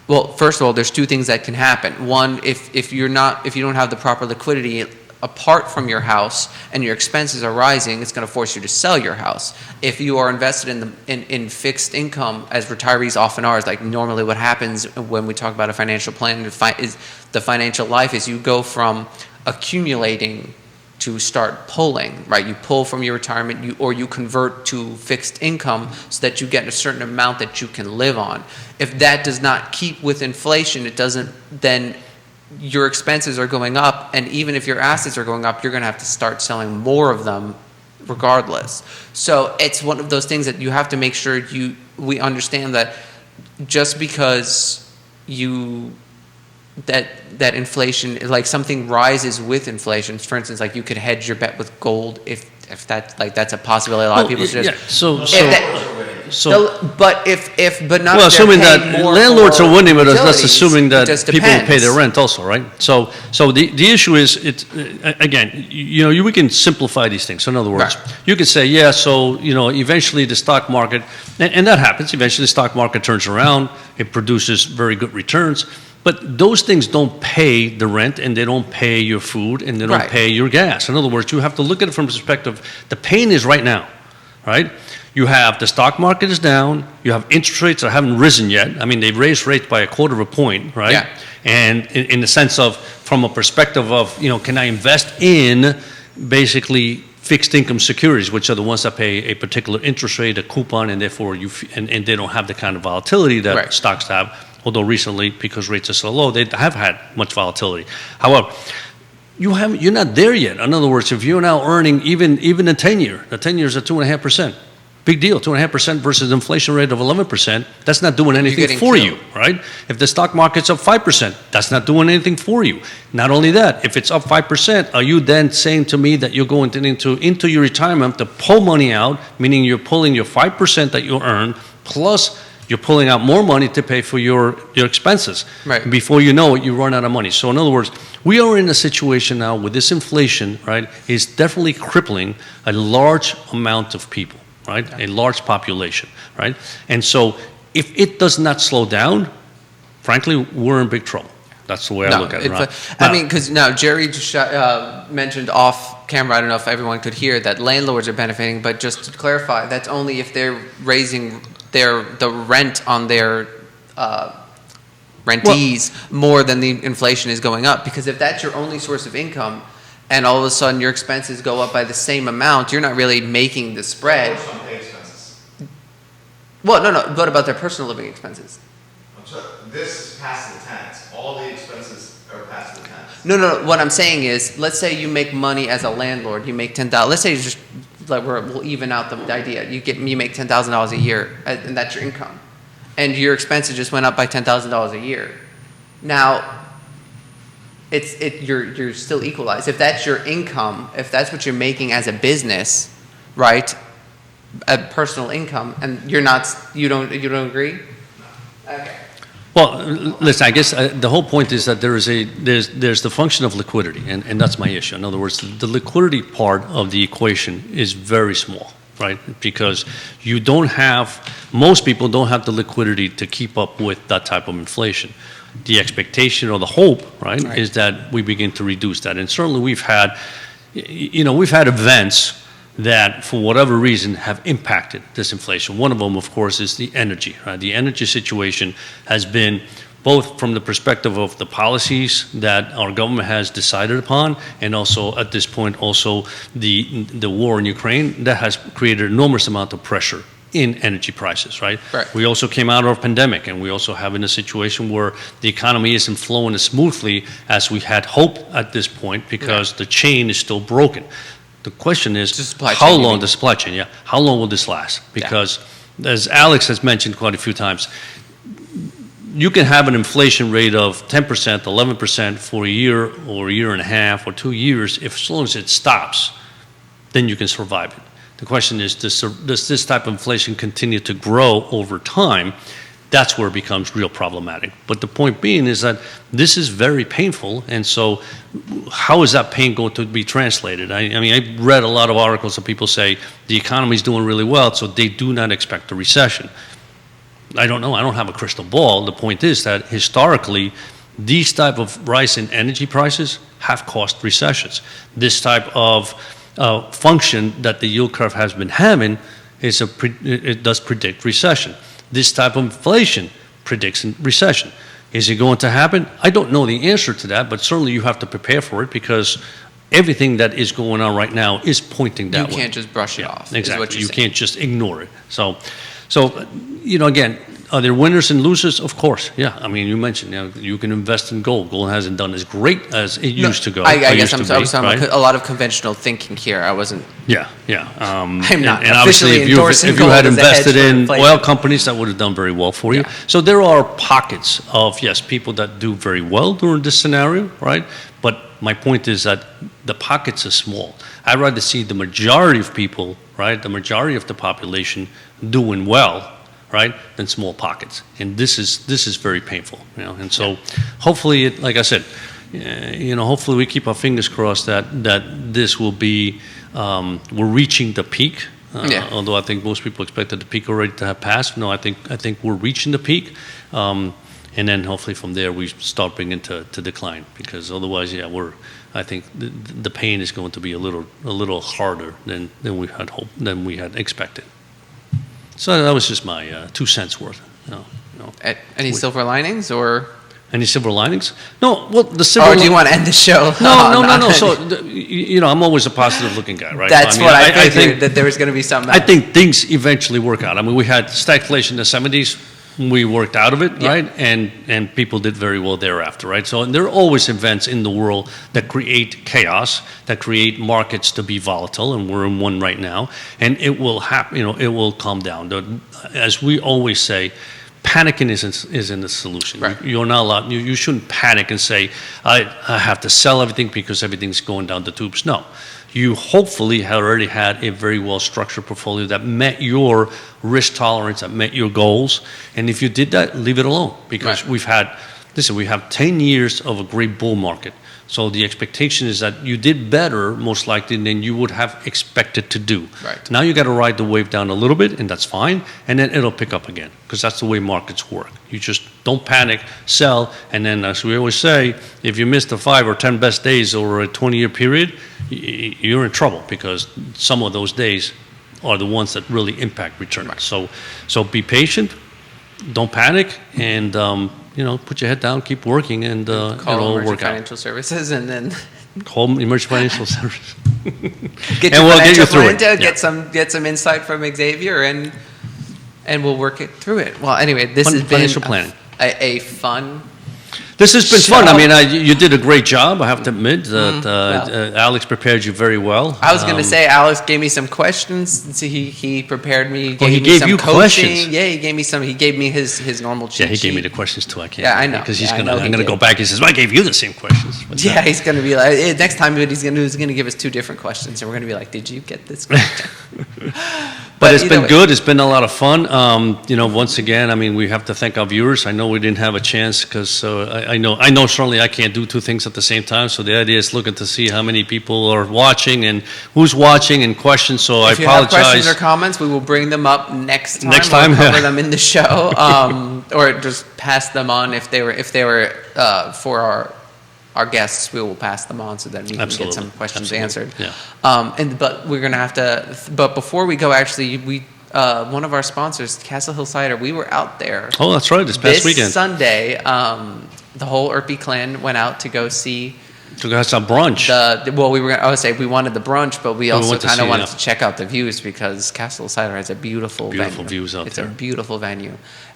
well, first of all, there's two things that can happen. One, if you don't have the proper liquidity apart from your house and your expenses are rising, it's going to force you to sell your house. If you are invested in fixed income, as retirees often are, is like normally what happens when we talk about a financial plan, is the financial life is you go from accumulating to start pulling, right? You pull from your retirement, or you convert to fixed income so that you get a certain amount that you can live on. If that does not keep with inflation, then your expenses are going up, and even if your assets are going up, you're going to have to start selling more of them regardless. So it's one of those things that you have to make sure we understand that just because that inflation, like something rises with inflation, for instance, like you could hedge your bet with gold if that's a possibility. A lot of people but not. Well, assuming that landlords are winning, but that's assuming that people will pay their rent also, right? So the issue is, again, we can simplify these things. So in other words, you could say, eventually the stock market, and that happens. Eventually the stock market turns around. It produces very good returns. But those things don't pay the rent, and they don't pay your food, and they don't pay your gas. In other words, you have to look at it from the perspective, the pain is right now. right? You have the stock market is down. You have interest rates that haven't risen yet. I mean, they've raised rates by 1/4 point, right? Yeah. And in the sense of, from a perspective of, can I invest in basically fixed income securities, which are the ones that pay a particular interest rate, a coupon, and therefore and they don't have the kind of volatility that Right. stocks have. Although recently, because rates are so low, they have had much volatility. However, you're not there yet. In other words, if you're now earning even the 10-year, the 10 years at 2.5%, big deal, 2.5% versus inflation rate of 11%, that's not doing anything for you, right? If the stock market's up 5%, that's not doing anything for you. Not only that, if it's up 5%, are you then saying to me that you're going into your retirement to pull money out, meaning you're pulling your 5% that you earn, plus you're pulling out more money to pay for your expenses. Right. Before you know it, you run out of money. So in other words, we are in a situation now with this inflation, right, is definitely crippling a large amount of people, right, a large population, right? And so if it does not slow down, frankly, we're in big trouble. That's the way I look at it, right? I mean, because now Jerry just mentioned off camera, I don't know if everyone could hear, that landlords are benefiting, but just to clarify, that's only if they're raising the rent on their rentees more than the inflation is going up. Because if that's your only source of income, and all of a sudden your expenses go up by the same amount, you're not really making the spread. Well, no. What about their personal living expenses? This is past the tenants. All the expenses are past the tenants. No. What I'm saying is, let's say you make money as a landlord. You make $10,000. Let's say you just we'll even out the idea. You make $10,000 a year, and that's your income, and your expenses just went up by $10,000 a year. Now, you're still equalized. If that's your income, if that's what you're making as a business, right? A personal income, and you don't agree? No. Okay. Well, listen, I guess the whole point is that there's the function of liquidity, and that's my issue. In other words, the liquidity part of the equation is very small, right? Because most people don't have the liquidity to keep up with that type of inflation. The expectation or the hope, right, is that we begin to reduce that. And certainly we've had events that, for whatever reason, have impacted this inflation. One of them, of course, is the energy. Right? The energy situation has been both from the perspective of the policies that our government has decided upon, and also at this point, also the war in Ukraine that has created an enormous amount of pressure in energy prices, right? We also came out of a pandemic, and we also have in a situation where the economy isn't flowing as smoothly as we had hoped at this point, because the chain is still broken. The question is, how long the supply chain? Yeah, how long will this last? Because, as Alex has mentioned quite a few times, you can have an inflation rate of 10%, 11% for a year or a year and a half or 2 years. As long as it stops, then you can survive it. The question is, does this type of inflation continue to grow over time? That's where it becomes real problematic. But the point being is that this is very painful, and so how is that pain going to be translated? I mean, I read a lot of articles of people say the economy is doing really well, so they do not expect a recession. I don't know. I don't have a crystal ball. The point is that historically, these type of rise in energy prices have caused recessions. This type of function that the yield curve has been having it does predict recession. This type of inflation predicts recession. Is it going to happen? I don't know the answer to that, but certainly you have to prepare for it, because everything that is going on right now is pointing that way. You can't just brush it off. Exactly. You can't just ignore it. So, again, are there winners and losers? Of course. Yeah. I mean, you mentioned you can invest in gold. Gold hasn't done as great as it used to go. I guess I was talking about a lot of conventional thinking here. I wasn't. Yeah. I'm not and officially obviously, endorsing if you had invested in inflation. oil companies, that would have done very well for you. Yeah. So there are pockets of people that do very well during this scenario, right? But my point is that the pockets are small. I'd rather see the majority of people, right, the majority of the population doing well, right, than small pockets. And this is very painful, And so, hopefully, like I said, hopefully we keep our fingers crossed that this will be we're reaching the peak. Although I think most people expected the peak already to have passed. No, I think we're reaching the peak. And then hopefully from there we start bringing to decline, because otherwise, I think the pain is going to be a little harder than we had hoped, than we had expected. So that was just my 2 cents worth. Any silver linings or? Any silver linings? No. Well, the silver. Or do you want to end the show? No. So I'm always a positive-looking guy, right? That's what I figured, that there was going to be something else. I think things eventually work out. I mean, we had stagflation in the 70s. We worked out of it, right? And people did very well thereafter, right? So there are always events in the world that create chaos, that create markets to be volatile, and we're in one right now. And it will happen. It will calm down. As we always say, panicking isn't the solution. Right. You're not allowed. You shouldn't panic and say, I have to sell everything because everything's going down the tubes. No. You hopefully have already had a very well-structured portfolio that met your risk tolerance, that met your goals. And if you did that, leave it alone. Because we have 10 years of a great bull market. So the expectation is that you did better, most likely, than you would have expected to do. Right. Now you got to ride the wave down a little bit, and that's fine. And then it'll pick up again, because that's the way markets work. You just don't panic, sell, and then, as we always say, if you miss the 5 or 10 best days over a 20-year period, you're in trouble, because some of those days are the ones that really impact returns. Right. So be patient, don't panic, and put your head down, keep working, and it'll work out. Financial Services, and then call Emergent Financial Services. Get your financial plan to get some insight from Xavier, and we'll work it through it. Well, anyway, this has been financial planning. A fun. This has been fun. I mean, you did a great job, I have to admit. That Alex prepared you very well. I was going to say, Alex gave me some questions. So he prepared me. He gave you questions. Yeah, he gave me some. He gave me his normal cheat sheet. Yeah, he gave me the questions too. I can't. Yeah, I know. Because I'm going to go back. He says, well, I gave you the same questions. Yeah, he's going to be like, next time what he's going to do is going to give us 2 different questions. And we're going to be like, did you get this question? But it's been good. It's been a lot of fun. Once again, I mean, we have to thank our viewers. I know we didn't have a chance because I know certainly I can't do 2 things at the same time. So the idea is looking to see how many people are watching and who's watching and questions. So I apologize. If you have questions or comments, we will bring them up next time. We'll cover them in the show, or just pass them on if they were for our guests. We will pass them on so that we can get some questions answered. Yeah. But we're going to have to. But before we go, actually, one of our sponsors, Castle Hill Cider, we were out there. Oh, that's right. This past weekend. This Sunday, the whole Urpí clan went out to go see. To have some brunch. We wanted the brunch, but we also kind of wanted to check out the views because Castle Hill Cider has a beautiful venue. Views out there. It's a beautiful venue,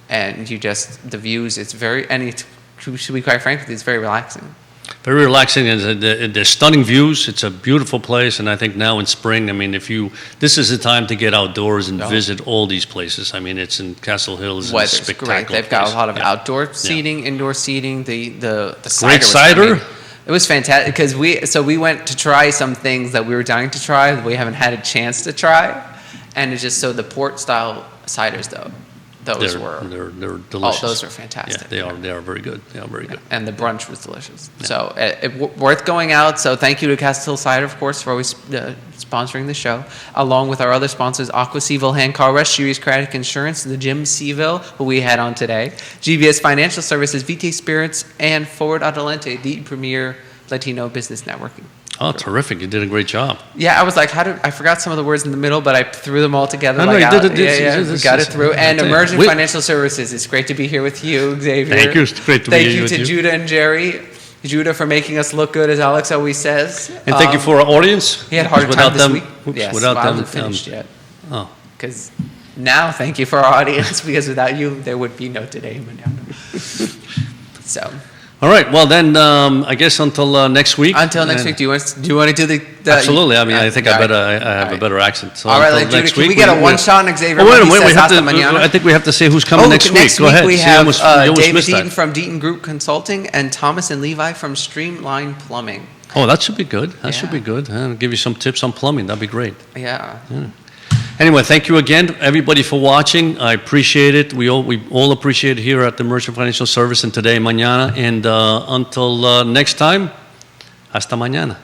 and the views. It's very, to be quite frank with you, it's very relaxing. Very relaxing, and there's stunning views. It's a beautiful place, and I think now in spring, I mean, this is the time to get outdoors and visit all these places. I mean, it's in Castle Hill is a spectacular great. They've got a lot of outdoor seating, indoor seating. The great cider. It was fantastic because we went to try some things that we were dying to try that we haven't had a chance to try, and it's just the port style ciders though. They're delicious. Oh, those are fantastic. Yeah, they are very good. They are very good. And the brunch was delicious. Yeah. So worth going out. So thank you to Castle Hill Cider, of course, for always sponsoring the show, along with our other sponsors, Aqua CVille Hand Car Rush, Series Craddock Insurance, the Jim CVille, who we had on today, GBS Financial Services, Vitae Spirits, and Forward Adelante, the premier Latino business networking. Oh, terrific. You did a great job. Yeah, I was like, I forgot some of the words in the middle, but I threw them all together. No, you did it. We got it through. And Emergent Financial Services. It's great to be here with you, Xavier. Thank you. It's great to be here with you. Thank you to Judah and Jerry. Judah for making us look good, as Alex always says. And thank you for our audience. He had a hard time this week. Yes, without them. I haven't finished yet. Oh. Because now, thank you for our audience, because without you, there would be no Today Mañana. So... All right. Well, then I guess until next week. Until next week. Do you want to do the? Absolutely. I mean, I think I have a better accent. So all right, then, next week. Can we get a one-shot on Xavier? Wait. I think we have to say who's coming next week. Next Go ahead. We have David Deaton from Deaton Group Consulting and Thomas and Levi from Streamline Plumbing. Oh, that should be good. That should be good. I'll give you some tips on plumbing. That'd be great. Yeah. Anyway, thank you again, everybody, for watching. I appreciate it. We all appreciate it here at the Emergent Financial Service and Today Mañana. And until next time, hasta mañana.